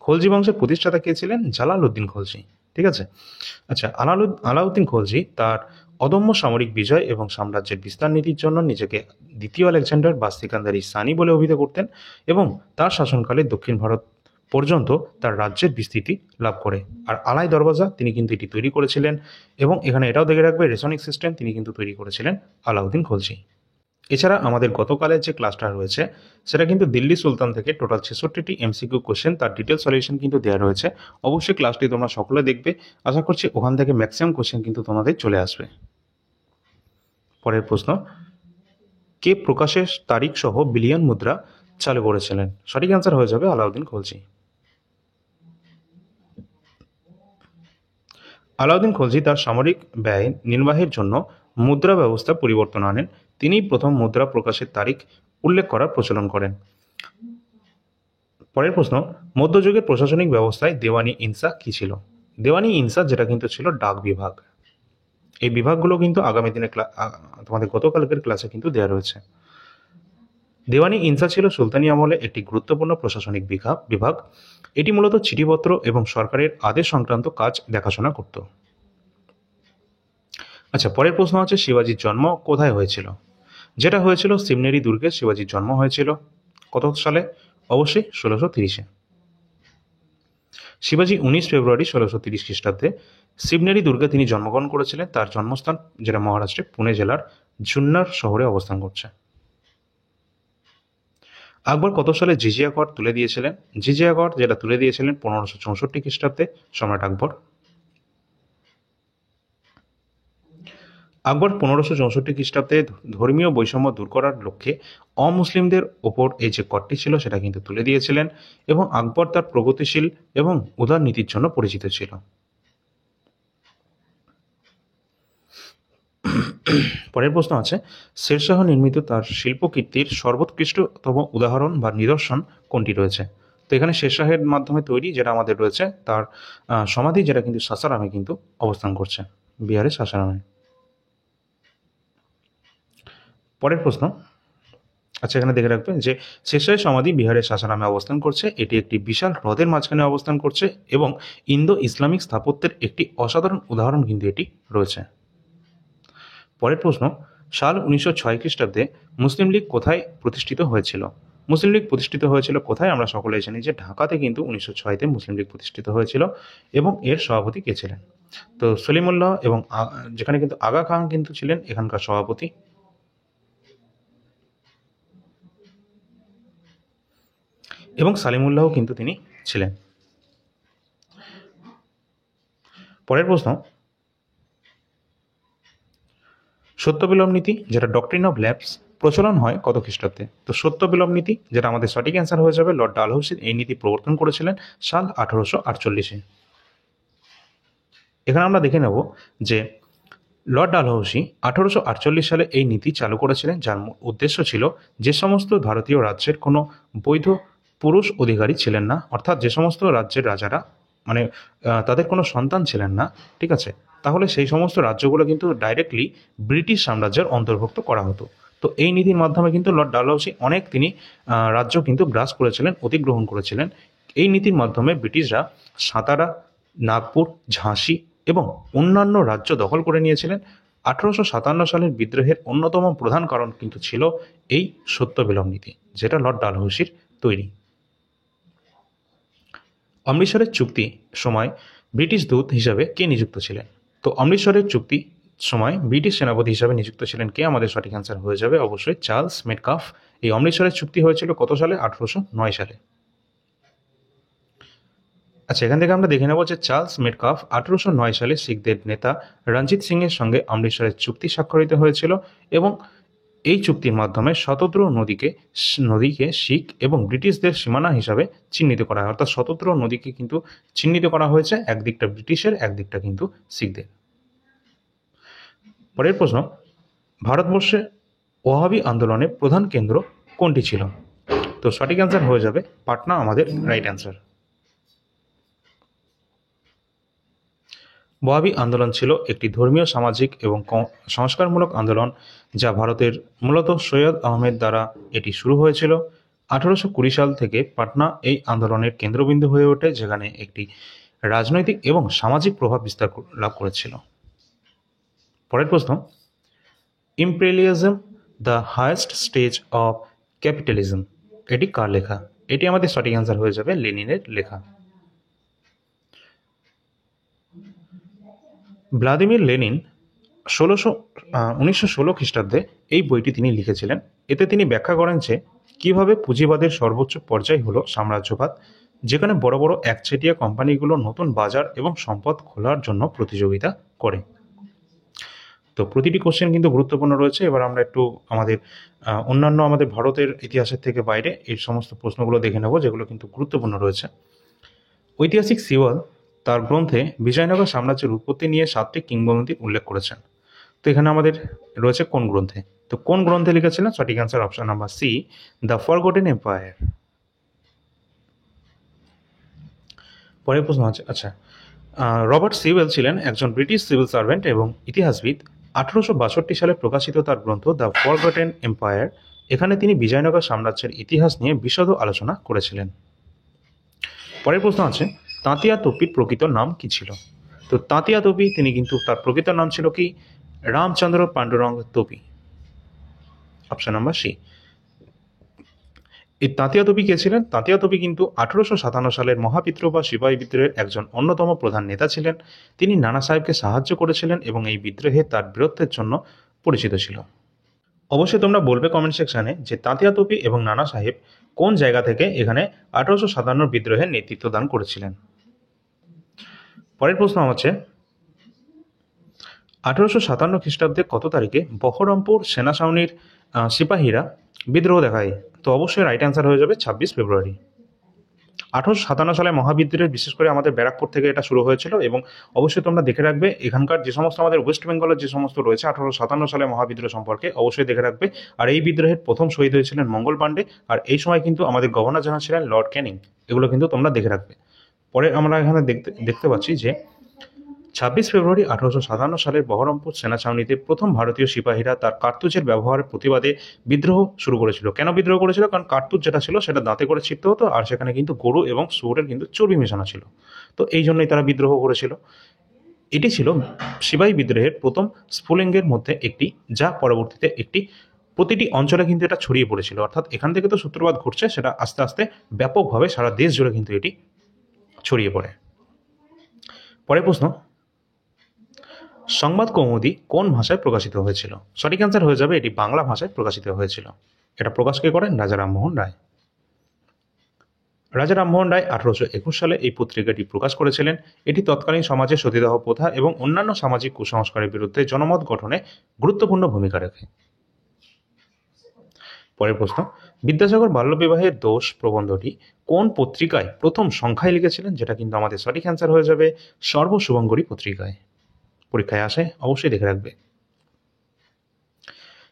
খলজি বংশের প্রতিষ্ঠাতা কে ছিলেন? জালালউদ্দিন খলজি। ঠিক আছে, আচ্ছা, আলাউদ্দিন খলজি তার অদম্য সামরিক বিজয় এবং সাম্রাজ্যের বিস্তার নীতির জন্য নিজেকে দ্বিতীয় আলেকজান্ডার বা সেকান্দারি সানি বলে অভিহিত করতেন এবং তার শাসনকালে দক্ষিণ ভারত পর্যন্ত তার রাজ্যের বিস্তৃতি লাভ করে। আর আলাই দরওয়াজা তিনি কিন্তু এটি তৈরি করেছিলেন, এবং এখানে এটাও দেখে রাখবে রেশনিক সিস্টেম তিনি কিন্তু তৈরি করেছিলেন আলাউদ্দিন খলজি। এছাড়া আমাদের গতকালের যে ক্লাসটা রয়েছে সেটা কিন্তু দিল্লি সুলতান থেকে টোটাল 66টি এমসিকিউ কোশ্চেন, তার ডিটেল সলিউশন কিন্তু দেওয়া রয়েছে। অবশ্যই ক্লাসটি তোমরা সকলে দেখবে, আশা করছি ওখান থেকে ম্যাক্সিমাম কোশ্চেন কিন্তু তোমাদের চলে আসবে। পরের প্রশ্ন, কে প্রকাশের তারিখ সহ বিলিয়ন মুদ্রা চালু করেছিলেন? সঠিক অ্যান্সার হয়ে যাবে আলাউদ্দিন খলজি। আলাউদ্দিন খলজি তার সামরিক ব্যয় নির্বাহের জন্য মুদ্রা ব্যবস্থা পরিবর্তন আনেন। তিনিই প্রথম মুদ্রা প্রকাশের তারিখ উল্লেখ করার প্রচলন করেন। পরের প্রশ্ন, মধ্যযুগের প্রশাসনিক ব্যবস্থায় দেওয়ানি ইনসা কি ছিল? দেওয়ানি ইনসা যেটা কিন্তু ছিল ডাক বিভাগ। এই বিভাগগুলো কিন্তু আগামী দিনে তোমাদের গতকালকের ক্লাসে কিন্তু দেওয়া রয়েছে। দেওয়ানি ইনসা ছিল সুলতানি আমলে একটি গুরুত্বপূর্ণ প্রশাসনিক বিভাগ। এটি মূলত চিঠিপত্র এবং সরকারের আদেশ সংক্রান্ত কাজ দেখাশোনা করত। আচ্ছা, পরের প্রশ্ন হচ্ছে শিবাজির জন্ম কোথায় হয়েছিল? যেটা হয়েছিল সিমনেরি দুর্গে শিবাজির জন্ম হয়েছিল। কত সালে? অবশ্যই 1630-এ। শিবাজি 19 ফেব্রুয়ারি 1630 খ্রিস্টাব্দে সিমনেরি দুর্গে তিনি জন্মগ্রহণ করেছিলেন। তার জন্মস্থান যেটা মহারাষ্ট্রের পুনে জেলার জুন্নার শহরে অবস্থান করছে। আকবর কত সালে জিজিয়া কর তুলে দিয়েছিলেন? জিজিয়া কর যেটা তুলে দিয়েছিলেন 1564 খ্রিস্টাব্দে সম্রাট আকবর। আকবর 1564 খ্রিস্টাব্দে ধর্মীয় বৈষম্য দূর করার লক্ষ্যে অমুসলিমদের ওপর এই যে করটি ছিল সেটা কিন্তু তুলে দিয়েছিলেন, এবং আকবর তার প্রগতিশীল এবং উদার নীতির জন্য পরিচিত ছিল। পরের প্রশ্ন আছে, শেরশাহ নির্মিত তার শিল্পকীর্তির সর্বোৎকৃষ্টতম উদাহরণ বা নিদর্শন কোনটি রয়েছে? তো এখানে শেরশাহের মাধ্যমে তৈরি যেটা আমাদের রয়েছে তার সমাধি, যেটা কিন্তু সাসারামে কিন্তু অবস্থান করছে, বিহারের সাসারামে। পরের প্রশ্ন, আচ্ছা এখানে দেখে রাখবেন যে শেরশাহের সমাধি বিহারের সাসারামে অবস্থান করছে। এটি একটি বিশাল হ্রদের মাঝখানে অবস্থান করছে, এবং ইন্দো ইসলামিক স্থাপত্যের একটি অসাধারণ উদাহরণ কিন্তু এটি রয়েছে। পরের প্রশ্ন, সাল 1906 খ্রিস্টাব্দে মুসলিম লীগ কোথায় প্রতিষ্ঠিত হয়েছিল? মুসলিম লীগ প্রতিষ্ঠিত হয়েছিল কোথায়? আমরা সকলেই জানি যে ঢাকাতে কিন্তু 1906-তে মুসলিম লীগ প্রতিষ্ঠিত হয়েছিল, এবং এর সভাপতি কে ছিলেন? তো সলিমুল্লাহ, এবং যেখানে কিন্তু আগা খান কিন্তু ছিলেন এখানকার সভাপতি। এবং সালিমুল্লাহ কিন্তু তিনি ছিলেন। পরের প্রশ্ন, সত্যবিলোপ নীতি যেটা ডক্ট্রিন অফ ল্যাপস প্রচলন হয় কত খ্রিস্টাব্দে? তো সত্যবিলোপ নীতি যেটা আমাদের সঠিক অ্যান্সার হয়ে যাবে লর্ড ডালহৌসি এই নীতি প্রবর্তন করেছিলেন সাল 1848-এ। এখানে আমরা দেখে নেব যে লর্ড ডালহৌসি 1848 সালে এই নীতি চালু করেছিলেন, যার উদ্দেশ্য ছিল যে সমস্ত ভারতীয় রাজ্যের কোনো বৈধ পুরুষ অধিকারী ছিলেন না, অর্থাৎ যে সমস্ত রাজ্যের রাজারা মানে তাদের কোনো সন্তান ছিলেন না, ঠিক আছে, তাহলে সেই সমস্ত রাজ্যগুলো কিন্তু ডাইরেক্টলি ব্রিটিশ সাম্রাজ্যের অন্তর্ভুক্ত করা হতো। তো এই নীতির মাধ্যমে কিন্তু লর্ড ডালহৌসি অনেক তিনি রাজ্য কিন্তু গ্রাস করেছিলেন, অধিগ্রহণ করেছিলেন। এই নীতির মাধ্যমে ব্রিটিশরা সাতারা, নাগপুর, ঝাঁসি এবং অন্যান্য রাজ্য দখল করে নিয়েছিলেন। 1857 সালের বিদ্রোহের অন্যতম প্রধান কারণ কিন্তু ছিল এই সত্যবিলোপ নীতি, যেটা লর্ড ডালহৌসির তৈরি। অমৃতসরের চুক্তি সময় ব্রিটিশ দূত হিসাবে কে নিযুক্ত ছিলেন? তো অমৃতসরের চুক্তি সময় ব্রিটিশ সেনাপতি হিসাবে নিযুক্ত ছিলেন কে? আমাদের সঠিক অ্যান্সার হয়ে যাবে অবশ্যই চার্লস মেটকাফ। এই অমৃতসরের চুক্তি হয়েছিল কত সালে? 1809 সালে। আচ্ছা, এখান থেকে আমরা দেখে নেব যে চার্লস মেটকাফ 1809 সালে শিখদের নেতা রঞ্জিত সিং এর সঙ্গে অমৃতসরের চুক্তি স্বাক্ষরিত হয়েছিল, এবং এই চুক্তির মাধ্যমে শতদ্রু নদীকে শিখ এবং ব্রিটিশদের সীমানা হিসাবে চিহ্নিত করা হয়। অর্থাৎ শতদ্রু নদীকে কিন্তু চিহ্নিত করা হয়েছে, একদিকটা ব্রিটিশের, একদিকটা কিন্তু শিখদের। পরের প্রশ্ন, ভারতবর্ষে ওয়াহাবি আন্দোলনের প্রধান কেন্দ্র কোনটি ছিল? তো সঠিক অ্যান্সার হয়ে যাবে পাটনা, আমাদের রাইট অ্যান্সার। ওয়াহাবি আন্দোলন ছিল একটি ধর্মীয়, সামাজিক এবং সংস্কারমূলক আন্দোলন, যা ভারতের মূলত সৈয়দ আহমেদ দ্বারা এটি শুরু হয়েছিল। 1820 সাল থেকে পাটনা এই আন্দোলনের কেন্দ্রবিন্দু হয়ে ওঠে, যেখানে একটি রাজনৈতিক এবং সামাজিক প্রভাব বিস্তার লাভ করেছিল। পরের প্রশ্ন, imperialism the highest stage of capitalism এটি কার লেখা? এটি আমাদের সঠিক অ্যান্সার হয়ে যাবে লেনিনের লেখা। ভ্লাদিমির লেনিন 1916 খ্রিস্টাব্দে এই বইটি তিনি লিখেছিলেন। এতে তিনি ব্যাখ্যা করেন যে কিভাবে পুঁজিবাদের সর্বোচ্চ পর্যায় হলো সাম্রাজ্যবাদ, যেখানে বড় বড় একচেটিয়া কোম্পানিগুলো নতুন বাজার এবং সম্পদ খোলার জন্য প্রতিযোগিতা করে। তো প্রতিটি কোশ্চেন কিন্তু গুরুত্বপূর্ণ রয়েছে। এবার আমরা একটু আমাদের অন্যান্য আমাদের ভারতের ইতিহাসের থেকে বাইরে এই সমস্ত প্রশ্নগুলো দেখে নেব, যেগুলো কিন্তু গুরুত্বপূর্ণ রয়েছে। ঐতিহাসিক সিওয়াল তার গ্রন্থে বিজয়নগর সাম্রাজ্যের উৎপত্তি নিয়ে 7টি কিংবদন্তির উল্লেখ করেছেন। তো এখানে আমাদের রয়েছে কোন গ্রন্থে? তো কোন গ্রন্থে লিখেছিলেন? সঠিক answer option number C, the forgotten empire. পরের প্রশ্ন আছে, আচ্ছা, রবার্ট সিওয়েল ছিলেন একজন ব্রিটিশ সিভিল সার্ভেন্ট এবং ইতিহাসবিদ। 1862 সালে প্রকাশিত তার গ্রন্থ দ্য ফরগটেন এম্পায়ার, এখানে তিনি বিজয়নগর সাম্রাজ্যের ইতিহাস নিয়ে বিশদ আলোচনা করেছিলেন। পরের প্রশ্ন আছে, তাঁতিয়া তোপির প্রকৃত নাম কি ছিল? তো তাঁতিয়া তোপি, তিনি কিন্তু তার প্রকৃত নাম ছিল কি? Ramchandra Pandurang Tope, option number C. এই তাঁতিয়া তোপি কে ছিলেন? তাঁতিয়া তোপি কিন্তু 1857 সালের মহাবিদ্রোহ বা সিপাহী বিদ্রোহের একজন অন্যতম প্রধান নেতা ছিলেন। তিনি নানা সাহেবকে সাহায্য করেছিলেন এবং এই বিদ্রোহে তার বীরত্বের জন্য পরিচিত ছিল। অবশ্যই তোমরা বলবে কমেন্ট সেকশনে যে তাঁতিয়া তোপি এবং নানা সাহেব কোন জায়গা থেকে এখানে 1857 বিদ্রোহের নেতৃত্ব দান করেছিলেন। পরের প্রশ্ন হচ্ছে, 1857 খ্রিস্টাব্দে কত তারিখে বহরমপুর সেনা ছাউনির সিপাহীরা বিদ্রোহ দেখায়? তো অবশ্যই রাইট অ্যান্সার হয়ে যাবে 26 ফেব্রুয়ারি। 1857 সালে মহাবিদ্রোহের বিশেষ করে আমাদের ব্যারাকপুর থেকে এটা শুরু হয়েছিল। এবং অবশ্যই তোমরা দেখে রাখবে এখানকার যে সমস্ত আমাদের ওয়েস্ট বেঙ্গলের যে সমস্ত রয়েছে 1857 সালে মহাবিদ্রোহ সম্পর্কে অবশ্যই দেখে রাখবে। আর এই বিদ্রোহের প্রথম শহীদ হয়েছিলেন মঙ্গল পাণ্ডে, আর এই সময় কিন্তু আমাদের গভর্নর জেনারেল ছিলেন লর্ড ক্যানিং। এগুলো কিন্তু তোমরা দেখে রাখবে। পরে আমরা এখানে দেখতে পাচ্ছি যে 26 ফেব্রুয়ারি 1857 সালের বহরমপুর সেনা ছাউনিতে প্রথম ভারতীয় সিপাহীরা তার কার্তুজের ব্যবহারের প্রতিবাদে বিদ্রোহ শুরু করেছিল। কেন বিদ্রোহ করেছিল? কারণ কার্তুজ যেটা ছিল সেটা দাঁতে করে ছিঁড়তে হতো, আর সেখানে কিন্তু গরু এবং শুয়োরের কিন্তু চর্বি মেশানো ছিল। তো এই জন্যই তারা বিদ্রোহ করেছিল। এটি ছিল সিপাহী বিদ্রোহের প্রথম স্ফুলিঙ্গের মধ্যে একটি, যা পরবর্তীতে প্রতিটি অঞ্চলে কিন্তু এটা ছড়িয়ে পড়েছিল। অর্থাৎ এখান থেকে তো সূত্রপাত ঘটছে, সেটা আস্তে আস্তে ব্যাপকভাবে সারা দেশ জুড়ে কিন্তু এটি ছড়িয়ে পড়ে। পরের প্রশ্ন, সংবাদ কৌমুদি কোন ভাষায় প্রকাশিত হয়েছিল? সঠিক অ্যান্সার হয়ে যাবে এটি বাংলা ভাষায় প্রকাশিত হয়েছিল। এটা প্রকাশ কে করেন? রাজা রামমোহন রায়। রাজা রামমোহন রায় 1821 সালে এই পত্রিকাটি প্রকাশ করেছিলেন। এটি তৎকালীন সমাজে সতীদাহ প্রথা এবং অন্যান্য সামাজিক কুসংস্কারের বিরুদ্ধে জনমত গঠনে গুরুত্বপূর্ণ ভূমিকা রাখে। পরের প্রশ্ন, বিদ্যাসাগর বাল্যবিবাহের দোষ প্রবন্ধটি কোন পত্রিকায় প্রথম সংখ্যায় লিখেছিলেন? যেটা কিন্তু আমাদের সঠিক অ্যান্সার হয়ে যাবে সর্বশুভঙ্করী পত্রিকায়। পরীক্ষায় আসে, অবশ্যই দেখে রাখবে।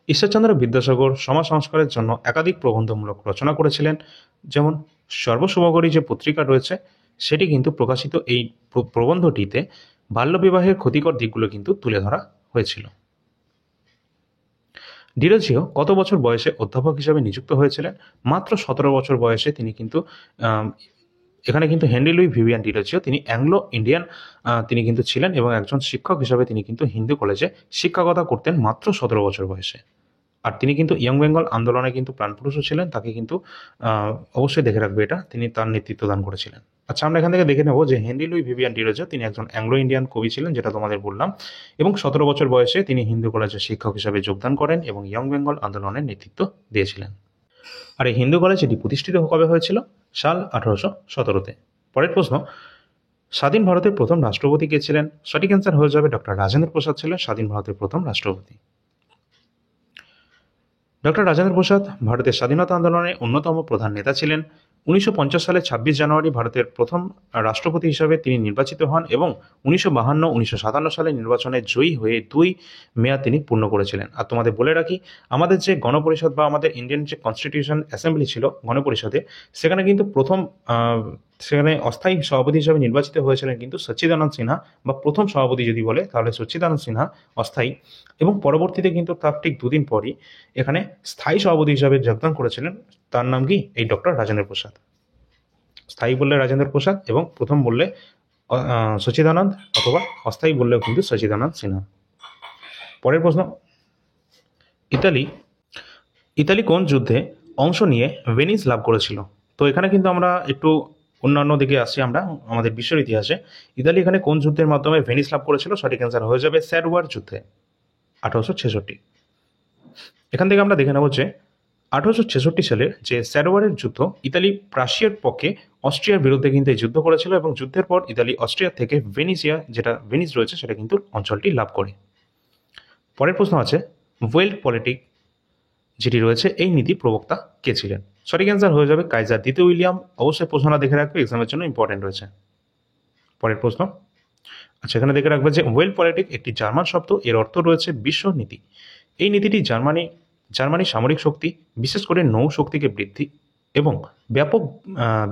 ঈশ্বরচন্দ্র বিদ্যাসাগর সমাজ সংস্কারের জন্য একাধিক প্রবন্ধমূলক রচনা করেছিলেন। যেমন সর্বশুভঙ্করী যে পত্রিকা রয়েছে সেটি কিন্তু প্রকাশিত এই প্রবন্ধটিতে বাল্যবিবাহের ক্ষতিকর দিকগুলো কিন্তু তুলে ধরা হয়েছিল। ডিরোজিও কত বছর বয়সে অধ্যাপক হিসাবে নিযুক্ত হয়েছিলেন? মাত্র 17 বছর বয়সে তিনি কিন্তু এখানে কিন্তু হেনরি লুই ভিভিয়ান ডিরোজিও তিনি অ্যাংলো ইন্ডিয়ান তিনি কিন্তু ছিলেন এবং একজন শিক্ষক হিসাবে তিনি কিন্তু হিন্দু কলেজে শিক্ষকতা করতেন মাত্র 17 বছর বয়সে। আর তিনি কিন্তু ইয়ং বেঙ্গল আন্দোলনে কিন্তু প্রাণপুরুষও ছিলেন। তাকে কিন্তু অবশ্যই দেখে রাখবে, এটা তিনি তার নেতৃত্ব দান করেছিলেন। আচ্ছা, আমরা এখান থেকে দেখে নেব যে হেনরি লুই ভিভিয়ান ডিরোজিও তিনি একজন অ্যাংলো ইন্ডিয়ান কবি ছিলেন, যেটা তোমাদের বললাম, এবং 17 বছর বয়সে তিনি হিন্দু কলেজের শিক্ষক হিসাবে যোগদান করেন এবং ইয়ং বেঙ্গল আন্দোলনের নেতৃত্ব দিয়েছিলেন। আর এই হিন্দু কলেজ এটি প্রতিষ্ঠিত কবে হয়েছিল? সাল 1817-তে। পরের প্রশ্ন, স্বাধীন ভারতের প্রথম রাষ্ট্রপতি কে ছিলেন? সঠিক অ্যান্সার হয়ে যাবে ডক্টর রাজেন্দ্র প্রসাদ ছিলেন স্বাধীন ভারতের প্রথম রাষ্ট্রপতি। ডক্টর রাজেন্দ্র প্রসাদ ভারতের স্বাধীনতা আন্দোলনের অন্যতম প্রধান নেতা ছিলেন। 1950 সালে 26 জানুয়ারি ভারতের প্রথম রাষ্ট্রপতি হিসাবে তিনি নির্বাচিত হন এবং 1952-1957 সালে নির্বাচনে জয়ী হয়ে 2 মেয়াদ তিনি পূর্ণ করেছিলেন। আর তোমাদের বলে রাখি, আমাদের যে গণপরিষদ বা আমাদের ইন্ডিয়ান যে কনস্টিটিউশন অ্যাসেম্বলি ছিল গণপরিষদে, সেখানে কিন্তু সেখানে অস্থায়ী সভাপতি হিসাবে নির্বাচিত হয়েছিলেন কিন্তু সচ্চিদানন্দ সিনহা, বা প্রথম সভাপতি যদি বলে তাহলে সচ্চিদানন্দ সিনহা অস্থায়ী। এবং পরবর্তীতে কিন্তু তার ঠিক 2 দিন পরই এখানে স্থায়ী সভাপতি হিসাবে যোগদান করেছিলেন। তার নাম কি? এই ডক্টর রাজেন্দ্র প্রসাদ। স্থায়ী বললে রাজেন্দ্র প্রসাদ এবং প্রথম বললে সচ্চিদানন্দ, অথবা অস্থায়ী বললেও কিন্তু সচ্চিদানন্দ সিনহা। পরের প্রশ্ন, ইতালি কোন যুদ্ধে অংশ নিয়ে ভেনিস লাভ করেছিল? তো এখানে কিন্তু আমরা একটু অন্যান্য দিকে আসছি আমরা আমাদের বিশ্বের ইতিহাসে। ইতালি এখানে কোন যুদ্ধের মাধ্যমে ভেনিস লাভ করেছিল? সঠিক অ্যান্সার হয়ে যাবে স্যারওয়ার যুদ্ধে 1866। এখান থেকে আমরা দেখে নেব যে 1866 সালের যে স্যারোয়ারের যুদ্ধ, ইতালি প্রাশিয়ার পক্ষে অস্ট্রিয়ার বিরুদ্ধে কিন্তু এই যুদ্ধ করেছিল এবং যুদ্ধের পর ইতালি অস্ট্রিয়া থেকে ভেনিসিয়া, যেটা ভেনিস রয়েছে, সেটা কিন্তু অঞ্চলটি লাভ করে। পরের প্রশ্ন আছে ওয়েল্ড পলিটিক যেটি রয়েছে এই নীতি প্রবক্তা কে ছিলেন? সঠিক অ্যান্সার হয়ে যাবে কাইজার দ্বিতীয় উইলিয়াম। অবশ্যই প্রশ্নটা দেখে রাখবে, এক্সামের জন্য ইম্পর্টেন্ট রয়েছে। পরের প্রশ্ন, আচ্ছা এখানে দেখে রাখবে যে ওয়েল্ড পলিটিক একটি জার্মান শব্দ, এর অর্থ রয়েছে বিশ্ব নীতি। এই নীতিটি জার্মানির সামরিক শক্তি, বিশেষ করে নৌ শক্তিকে বৃদ্ধি এবং ব্যাপক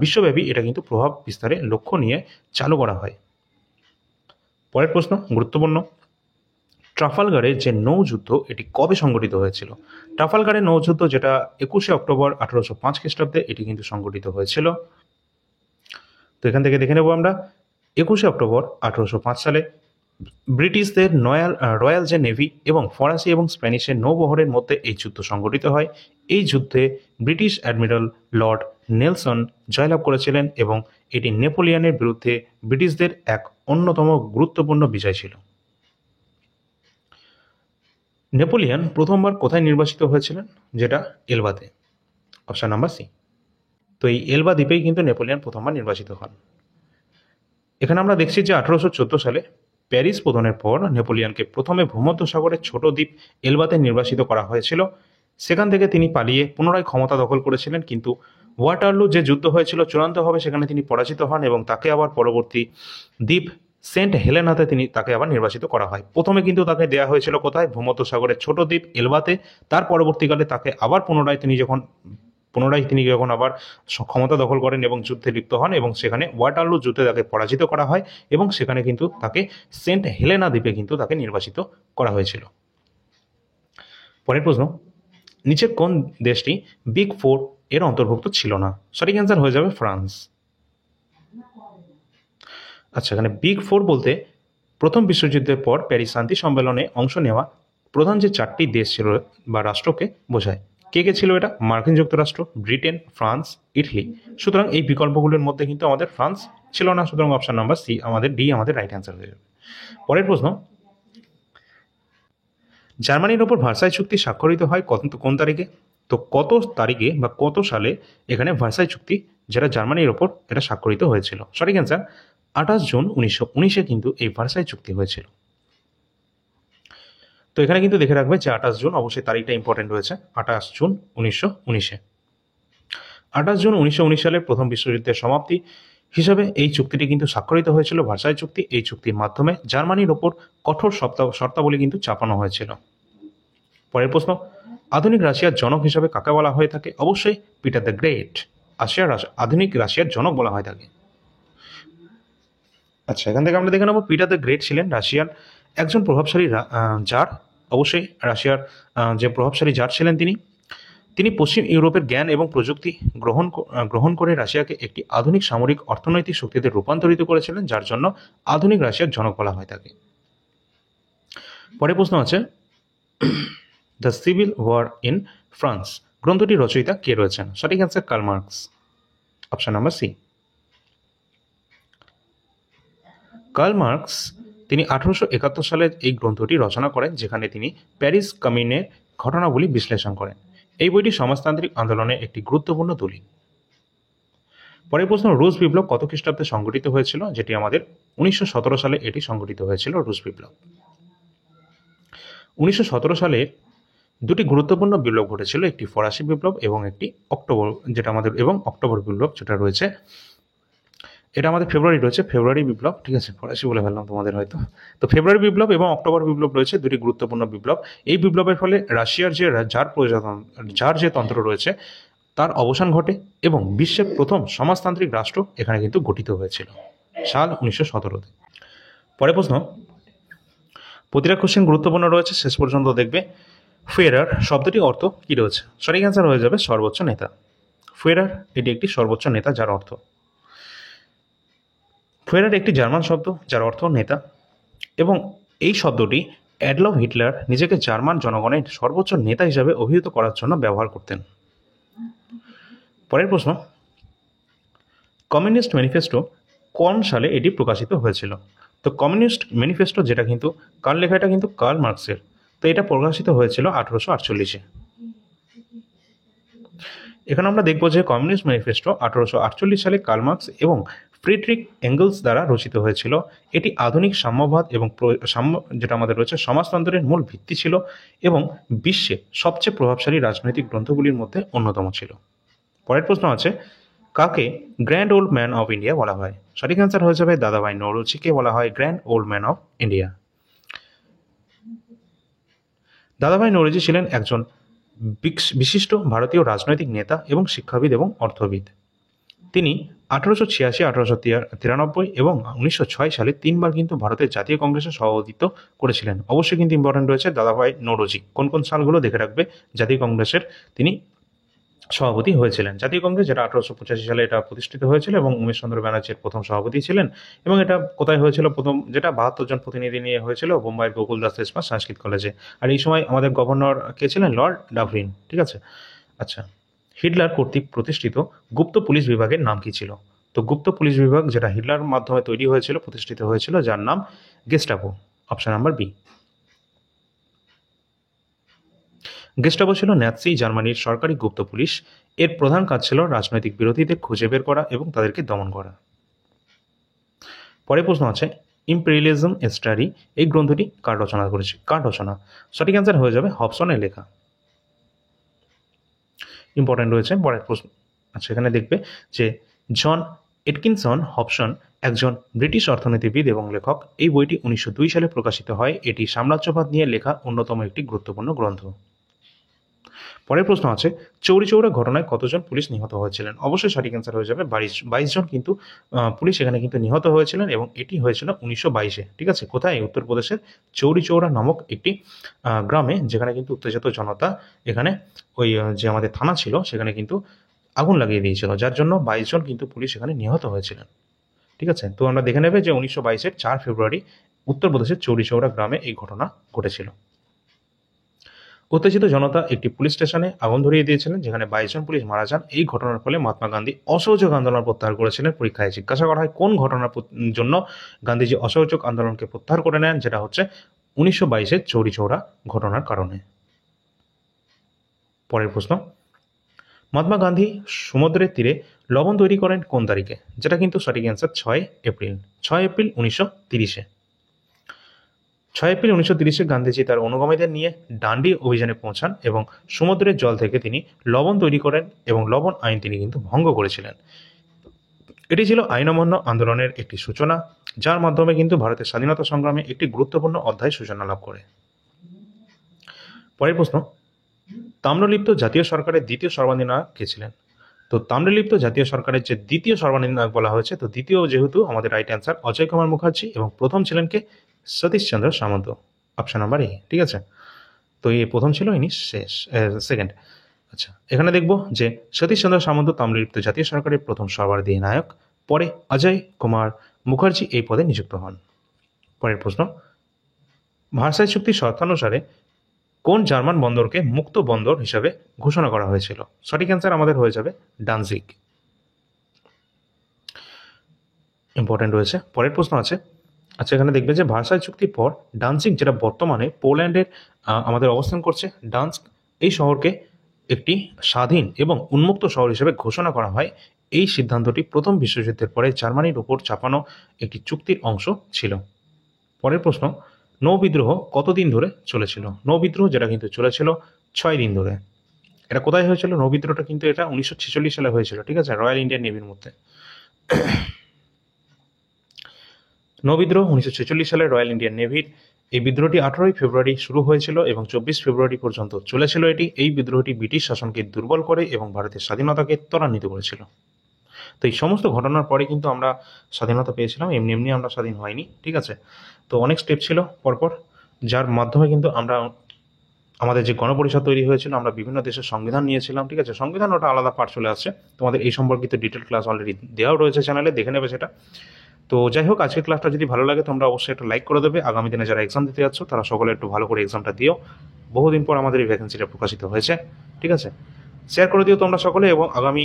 বিশ্বব্যাপী এটা কিন্তু প্রভাব বিস্তারে লক্ষ্য নিয়ে চালু করা হয়। পরের প্রশ্ন গুরুত্বপূর্ণ, ট্রাফালগারের যে নৌযুদ্ধ এটি কবে সংঘটিত হয়েছিল? ট্রাফালগারের নৌযুদ্ধ যেটা 21শে অক্টোবর 1805 খ্রিস্টাব্দে এটি কিন্তু সংঘটিত হয়েছিল। তো এখান থেকে দেখে নেব আমরা 21শে অক্টোবর 1805 সালে ব্রিটিশদের রয়্যাল যে নেভি এবং ফরাসি এবং স্প্যানিশের নৌবহরের মধ্যে এই যুদ্ধ সংঘটিত হয়। এই যুদ্ধে ব্রিটিশ অ্যাডমিরাল লর্ড নেলসন জয়লাভ করেছিলেন এবং এটি নেপোলিয়নের বিরুদ্ধে ব্রিটিশদের এক অন্যতম গুরুত্বপূর্ণ বিজয় ছিল। নেপোলিয়ন প্রথমবার কোথায় নির্বাসিত হয়েছিলেন? যেটা এলবাতে, অপশন নাম্বার সি। তো এই এলবা দ্বীপেই কিন্তু নেপোলিয়ন প্রথমবার নির্বাসিত হন। এখানে আমরা দেখছি যে 1814 সালে প্যারিস পতনের পর নেপোলিয়নকে প্রথমে ভূমধ্যসাগরের ছোট দ্বীপ এলবাতে নির্বাসিত করা হয়েছিল। সেখান থেকে তিনি পালিয়ে পুনরায় ক্ষমতা দখল করেছিলেন, কিন্তু ওয়াটারলু যে যুদ্ধ হয়েছিল চূড়ান্তভাবে সেখানে তিনি পরাজিত হন এবং তাকে আবার পরবর্তী দ্বীপ সেন্ট হেলেনাতে তাকে আবার নির্বাসিত করা হয়। প্রথমে কিন্তু তাকে দেওয়া হয়েছিল কোথায়? ভূমধ্যসাগরের ছোট দ্বীপ এলবাতে। তার পরবর্তীকালে তাকে আবার পুনরায় তিনি যখন আবার ক্ষমতা দখল করেন এবং যুদ্ধে লিপ্ত হন এবং সেখানে ওয়াটারলু যুদ্ধে তাকে পরাজিত করা হয় এবং সেখানে কিন্তু তাকে সেন্ট হেলেনা দ্বীপে কিন্তু তাকে নির্বাসিত করা হয়েছিল। পরের প্রশ্ন, নিচের কোন দেশটি বিগ ফোর এর অন্তর্ভুক্ত ছিল না? সঠিক অ্যান্সার হয়ে যাবে ফ্রান্স। আচ্ছা এখানে বিগ ফোর বলতে প্রথম বিশ্বযুদ্ধের পর প্যারিস শান্তি সম্মেলনে অংশ নেওয়া প্রধান যে 4টি দেশ ছিল বা রাষ্ট্রকে বোঝায়। কে কে ছিল এটা? মার্কিন যুক্তরাষ্ট্র, ব্রিটেন, ফ্রান্স, ইটালি। সুতরাং এই বিকল্পগুলোর মধ্যে কিন্তু আমাদের ফ্রান্স ছিল না, সুতরাং অপশন নাম্বার সি আমাদের ডি আমাদের রাইট অ্যান্সার হয়ে যাবে। পরের প্রশ্ন, জার্মানির ওপর ভার্সাই চুক্তি স্বাক্ষরিত হয় কোন তারিখে? তো কত তারিখে বা কত সালে এখানে ভার্সাই চুক্তি যেটা জার্মানির ওপর এটা স্বাক্ষরিত হয়েছিল? সঠিক অ্যান্সার 28 জুন 1919-এ কিন্তু এই ভার্সাই চুক্তি হয়েছিল। তো এখানে কিন্তু দেখে রাখবে যে 28 জুন, অবশ্যই তারিখটা ইম্পর্টেন্ট রয়েছে, 28 জুন 1919-এ। 28 জুন 1919 সালের প্রথম বিশ্বযুদ্ধের সমাপ্তি হিসাবে এই চুক্তিটি কিন্তু স্বাক্ষরিত হয়েছিল, ভার্সাই চুক্তি। এই চুক্তির মাধ্যমে জার্মানির ওপর কঠোর শর্তাবলী কিন্তু চাপানো হয়েছিল। পরের প্রশ্ন, আধুনিক রাশিয়ার জনক হিসাবে কাকে বলা হয়ে থাকে? অবশ্যই পিটার দ্য গ্রেট। আধুনিক রাশিয়ার জনক বলা হয় থাকে। আচ্ছা এখান থেকে আমরা দেখে নেব পিটার দ্য গ্রেট ছিলেন রাশিয়ার একজন প্রভাবশালী জার। অবশ্যই রাশিয়ার যে প্রভাবশালী জার ছিলেন তিনি পশ্চিম ইউরোপের জ্ঞান এবং প্রযুক্তি গ্রহণ করে রাশিয়াকে একটি আধুনিক সামরিক অর্থনৈতিক শক্তিতে রূপান্তরিত করেছিলেন, যার জন্য আধুনিক রাশিয়ার জনক বলা হয় থাকে। পরের প্রশ্ন আছে the civil war in France গ্রন্থটির রচয়িতা কে রয়েছেন? সঠিক answer Karl Marx, option number C. Karl Marx তিনি 1871 সালে এই গ্রন্থটি রচনা করেন, যেখানে তিনি প্যারিস কমিউনের ঘটনাবলী বিশ্লেষণ করেন। এই বইটি সমাজতান্ত্রিক আন্দোলনের একটি গুরুত্বপূর্ণ দলিল। পরের প্রশ্ন, রুশ বিপ্লব কত খ্রিস্টাব্দে সংঘটিত হয়েছিল? যেটি আমাদের 1917 সালে এটি সংঘটিত হয়েছিল রুশ বিপ্লব। 1917 সালে দুটি গুরুত্বপূর্ণ বিপ্লব ঘটেছিল, একটি ফরাসি বিপ্লব এবং একটি অক্টোবর বিপ্লব যেটা রয়েছে, এটা আমাদের ফেব্রুয়ারি বিপ্লব। ঠিক আছে, ফরাসি বলে ফেললাম তোমাদের হয়তো। তো ফেব্রুয়ারি বিপ্লব এবং অক্টোবর বিপ্লব রয়েছে, দুটি গুরুত্বপূর্ণ বিপ্লব। এই বিপ্লবের ফলে রাশিয়ার জার যে তন্ত্র রয়েছে তার অবসান ঘটে এবং বিশ্বের প্রথম সমাজতান্ত্রিক রাষ্ট্র এখানে কিন্তু গঠিত হয়েছিল সাল 1917-তে। পরের প্রশ্ন, প্রতিটা কোশ্চেন গুরুত্বপূর্ণ রয়েছে, শেষ পর্যন্ত দেখবে। ফুয়েরার শব্দটি অর্থ কি রয়েছে? সঠিক অ্যান্সার হয়ে যাবে সর্বোচ্চ নেতা। ফুয়েরার এটি একটি সর্বোচ্চ নেতা, যার অর্থ। ফুয়েরার একটি জার্মান শব্দ যার অর্থ নেতা, এবং এই শব্দটি অ্যাডলফ হিটলার নিজেকে জার্মান জনগণের সর্বোচ্চ নেতা হিসাবে অভিহিত করার জন্য ব্যবহার করতেন। পরের প্রশ্ন, কমিউনিস্ট ম্যানিফেস্টো কোন সালে এটি প্রকাশিত হয়েছিল? তো কমিউনিস্ট ম্যানিফেস্টো যেটা কিন্তু কার লেখা, এটা কিন্তু কার্ল মার্কসের। তো এটা প্রকাশিত হয়েছিল 1848-এ। এখানে আমরা দেখব যে কমিউনিস্ট ম্যানিফেস্টো 1848 সালে কার্ল মার্কস এবং ফ্রিডরিখ এঙ্গেলস দ্বারা রচিত হয়েছিল। এটি আধুনিক সাম্যবাদ এবং সাম্য যেটা আমাদের রয়েছে সমাজতন্ত্রের মূল ভিত্তি ছিল এবং বিশ্বে সবচেয়ে প্রভাবশালী রাজনৈতিক গ্রন্থগুলির মধ্যে অন্যতম ছিল। পরের প্রশ্ন আছে, কাকে grand old man of India বলা হয়? সঠিক অ্যান্সার হয়ে যাবে দাদাভাই নওরোজিকে বলা হয় grand old man of India. দাদাভাই নওরোজি ছিলেন একজন বিশিষ্ট ভারতীয় রাজনৈতিক নেতা এবং শিক্ষাবিদ এবং অর্থবিদ। তিনি 1886, 1893 এবং 1906 সালে 3বার কিন্তু ভারতের জাতীয় কংগ্রেসের সভাপতিত্ব করেছিলেন। অবশ্যই কিন্তু ইম্পর্টেন্ট রয়েছে দাদাভাই নওরোজি কোন কোন সালগুলো দেখে রাখবে জাতীয় কংগ্রেসের তিনি সভাপতি হয়েছিলেন। জাতীয় কংগ্রেস যেটা 1885 সালে এটা প্রতিষ্ঠিত হয়েছিল এবং উমেশ চন্দ্র ব্যানার্জির প্রথম সভাপতি ছিলেন এবং এটা কোথায় হয়েছিল প্রথম, যেটা 72 জন প্রতিনিধি নিয়ে হয়েছিল বোম্বাইয়ের গোকুল দাস দেশপাল সংস্কৃত কলেজে। আর এই সময় আমাদের গভর্নর কে ছিলেন? Lord Dufferin. ঠিক আছে। আচ্ছা, হিটলার কর্তৃক প্রতিষ্ঠিত গুপ্ত পুলিশ বিভাগের নাম কি ছিল? তো গুপ্ত পুলিশ বিভাগ যেটা হিটলার মাধ্যমে তৈরি হয়েছিল, প্রতিষ্ঠিত হয়েছিল, যার নাম Gestapo. Option number B. Gestapo ছিল ন্যাৎসি জার্মানির সরকারি গুপ্ত পুলিশ। এর প্রধান কাজ ছিল রাজনৈতিক বিরোধীদের খুঁজে বের করা এবং তাদেরকে দমন করা। পরের প্রশ্ন আছে, ইম্পেরিয়ালিজম স্টাডি এই গ্রন্থটি কার রচনা করেছে? কার রচনা? সঠিক অ্যান্সার হয়ে যাবে হবসনের লেখা। ইম্পর্টেন্ট রয়েছে পরের প্রশ্ন। আচ্ছা, এখানে দেখবে যে জন এটকিনসন হবসন একজন ব্রিটিশ অর্থনীতিবিদ এবং লেখক। এই বইটি 1902 সালে প্রকাশিত হয়। এটি সাম্রাজ্যবাদ নিয়ে লেখা অন্যতম একটি গুরুত্বপূর্ণ গ্রন্থ। পরের প্রশ্ন আছে, চৌরি চৌরা ঘটনায় কতজন পুলিশ নিহত হয়েছিলেন? অবশ্যই সঠিক অ্যান্সার হয়ে যাবে 22 জন কিন্তু পুলিশ এখানে কিন্তু নিহত হয়েছিলেন এবং এটি হয়েছিল 1922-এ। ঠিক আছে। কোথায়? উত্তরপ্রদেশের চৌরি চৌরা নামক একটি গ্রামে, যেখানে কিন্তু উত্তেজিত জনতা এখানে ওই যে আমাদের থানা ছিল সেখানে কিন্তু আগুন লাগিয়ে দিয়েছিল, যার জন্য 22 জন কিন্তু পুলিশ এখানে নিহত হয়েছিলেন। ঠিক আছে। তো আমরা দেখে নেবে যে 1922-এর 4 ফেব্রুয়ারি উত্তরপ্রদেশের চৌরি চৌরা গ্রামে এই ঘটনা ঘটেছিল। উত্তেজিত জনতা একটি পুলিশ স্টেশনে আগুন ধরিয়ে দিয়েছিলেন, যেখানে 22 জন পুলিশ মারা যান। এই ঘটনার ফলে মহাত্মা গান্ধী অসহযোগ আন্দোলন প্রত্যাহার করেছিলেন। পরীক্ষায় জিজ্ঞাসা করা হয় কোন ঘটনার জন্য গান্ধীজি অসহযোগ আন্দোলনকে প্রত্যাহার করে নেন, যেটা হচ্ছে 1922-এর চৌরি চৌরা ঘটনার কারণে। পরের প্রশ্ন, মহাত্মা গান্ধী সমুদ্রের তীরে লবণ তৈরি করেন কোন তারিখে? যেটা কিন্তু সঠিক অ্যান্সার 6 এপ্রিল। 6 এপ্রিল 1930-এ। 6 এপ্রিল 1930-এ গান্ধীজি তার অনুগামীদের নিয়ে ডান্ডি অভিযানে পৌঁছান এবং সমুদ্রের জল থেকে তিনি লবণ তৈরি করেন এবং লবণ আইন তিনি কিন্তু ভঙ্গ করেছিলেন। এটি ছিল আইন অমান্য আন্দোলনের একটি সূচনা, যার মাধ্যমে কিন্তু ভারতের স্বাধীনতা সংগ্রামে একটি গুরুত্বপূর্ণ অধ্যায় সূচনা লাভ করে। পরের প্রশ্ন, তাম্রলিপ্ত জাতীয় সরকারের দ্বিতীয় সর্বাধিনায়ক কে ছিলেন? তো তাম্রলিপ্ত জাতীয় সরকারের যে দ্বিতীয় সর্বাধিনায়ক বলা হয়েছে, তো দ্বিতীয় যেহেতু আমাদের রাইট অ্যান্সার অজয় কুমার মুখার্জি এবং প্রথম ছিলেন কে? Satish Chandra Samanta. Option number A. ঠিক আছে। তো এই প্রথম ছিল, ইনি সেকেন্ড। আচ্ছা, এখানে দেখব যে সতীশ চন্দ্র সামন্ত তাম্রলিপ্ত জাতীয় সরকারের প্রথম সর্বাধিনায়ক। পরে অজয় কুমার মুখার্জি এই পদে নিযুক্ত হন। পরের প্রশ্ন, ভার্সাই চুক্তির শর্তানুসারে কোন জার্মান বন্দরকে মুক্ত বন্দর হিসাবে ঘোষণা করা হয়েছিল? সঠিক অ্যান্সার আমাদের হয়ে যাবে ডানজিগ। ইম্পর্টেন্ট রয়েছে। পরের প্রশ্ন আছে, আচ্ছা এখানে দেখবে যে ভার্সাই চুক্তির পর ডানজিগ, যেটা বর্তমানে পোল্যান্ডের আমাদের অবস্থান করছে, ডানস্ক, এই শহরকে একটি স্বাধীন এবং উন্মুক্ত শহর হিসেবে ঘোষণা করা হয়। এই সিদ্ধান্তটি প্রথম বিশ্বযুদ্ধের পরে জার্মানির উপর চাপানো একটি চুক্তির অংশ ছিল। পরের প্রশ্ন, নৌবিদ্রোহ কতদিন ধরে চলেছিল? নৌবিদ্রোহ যেটা কিন্তু চলেছিল 6 দিন ধরে। এটা কোথায় হয়েছিল? নৌবিদ্রোহটা কিন্তু এটা 1946 সালে হয়েছিল। ঠিক আছে, রয়্যাল ইন্ডিয়ান নেভির মধ্যে। নৌবিদ্রোহ 1946 সালে রয়্যাল ইন্ডিয়ান নেভির এই বিদ্রোহটি 18 ফেব্রুয়ারি শুরু হয়েছিল এবং 24 ফেব্রুয়ারি পর্যন্ত চলেছিল এটি। এই বিদ্রোহটি ব্রিটিশ শাসনকে দুর্বল করে এবং ভারতের স্বাধীনতাকে ত্বরান্বিত করেছিল। তো এই সমস্ত ঘটনার পরে কিন্তু আমরা স্বাধীনতা পেয়েছিলাম, এমনি এমনি আমরা স্বাধীন হয়নি। ঠিক আছে। তো অনেক স্টেপ ছিল পরপর, যার মাধ্যমে কিন্তু আমরা আমাদের যে গণপরিষদ তৈরি হয়েছিল, আমরা বিভিন্ন দেশের সংবিধান নিয়েছিলাম। ঠিক আছে, সংবিধান ওটা আলাদা পার্ট চলে আসছে, তোমাদের এই সম্পর্কিত ডিটেল ক্লাস অলরেডি দেওয়াও রয়েছে চ্যানেলে, দেখে নেবে সেটা। তো যাই হোক, আজকের ক্লাসটা যদি ভালো লাগে তোমরা অবশ্যই একটা লাইক করে দেবে। আগামী দিনে যারা এক্সাম দিতে যাচ্ছ তারা সকলে একটু ভালো করে এক্সামটা দিও। বহুদিন পর আমাদের এই ভ্যাকেন্সিটা প্রকাশিত হয়েছে। ঠিক আছে, শেয়ার করে দিও তোমরা সকলে এবং আগামী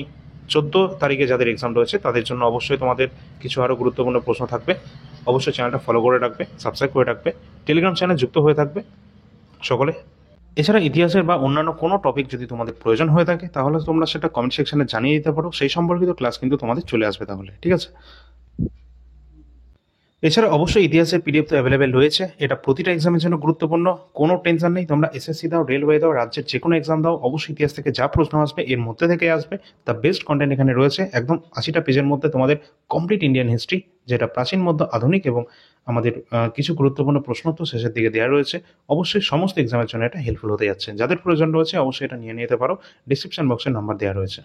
14 তারিখে যাদের এক্সাম রয়েছে তাদের জন্য অবশ্যই তোমাদের কিছু আরও গুরুত্বপূর্ণ প্রশ্ন থাকবে। অবশ্যই চ্যানেলটা ফলো করে রাখবে, সাবস্ক্রাইব করে রাখবে, টেলিগ্রাম চ্যানেল যুক্ত হয়ে থাকবে সকলে। এছাড়া ইতিহাসের বা অন্যান্য কোনো টপিক যদি তোমাদের প্রয়োজন হয়ে থাকে তাহলে তোমরা সেটা কমেন্ট সেকশনে জানিয়ে দিতে পারো, সেই সম্পর্কিত ক্লাস কিন্তু তোমাদের চলে আসবে তাহলে, ঠিক আছে। এছাড়া অবশ্যই ইতিহাসের পিডিএফ তো অ্যাভেলেবেল রয়েছে, এটা প্রতিটা এক্সামের জন্য গুরুত্বপূর্ণ, কোনো টেনশন নেই। তোমরা এসএসসি দাও, রেলওয়ে দাও, রাজ্যের যে কোনো এক্সাম দাও, অবশ্যই ইতিহাস থেকে যা প্রশ্ন আসবে এর মধ্যে থেকে আসবে। দ্য বেস্ট কন্টেন্ট এখানে রয়েছে, একদম 80টা পেজের মধ্যে তোমাদের কমপ্লিট ইন্ডিয়ান হিস্ট্রি, যেটা প্রাচীন, মধ্য, আধুনিক এবং আমাদের কিছু গুরুত্বপূর্ণ প্রশ্ন তো শেষের দিকে দেওয়া রয়েছে। অবশ্যই সমস্ত এক্সামের জন্য এটা হেল্পফুল হতে যাচ্ছে, যাদের প্রয়োজন রয়েছে অবশ্যই এটা নিয়ে নিতে পারো। ডিসক্রিপশন বক্সে নাম্বার দেওয়া রয়েছে,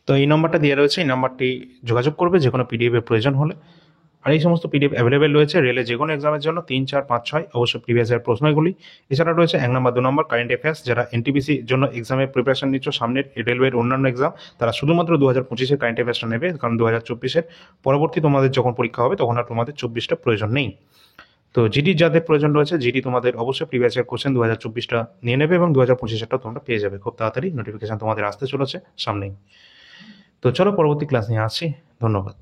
তো এই নাম্বারটা দেওয়া রয়েছে, এই নাম্বারটি যোগাযোগ করবে যে কোনো পিডিএফের প্রয়োজন হলে। আর এই সমস্ত পিডিএফ অ্যাভেলেবেল রয়েছে রেলে যে কোনো এক্সামের জন্য 3, 4, 5, 6 অবশ্যই প্রিভিয়াস ইয়ার প্রশ্নগুলি। এছাড়া রয়েছে 1 নম্বর 2 নম্বর কারেন্ট অ্যাফেয়ার্স, যারা এনটিপিসির জন্য এক্সামের প্রিপারেশন নিচ্ছ সামনের রেলওয়ের অন্যান্য এক্সাম, তারা শুধুমাত্র 2025-এর কারেন্ট অ্যাফেয়ার্সটা নেবে, কারণ 2024-এর পরবর্তী তোমাদের যখন পরীক্ষা হবে তখন আর তোমাদের 24টা প্রয়োজন নেই। তো জিডি যাদের প্রয়োজন রয়েছে, জিডি তোমাদের অবশ্যই প্রিভিয়াস ইয়ার কোশ্চেন 2024টা নিয়ে নেবে এবং 2025-এরটাও তোমরা পেয়ে যাবে খুব তাড়াতাড়ি, নোটিফিকেশন তোমাদের আসতে চলেছে সামনেই। তো চলো পরবর্তী ক্লাস নিয়ে আসছি, ধন্যবাদ।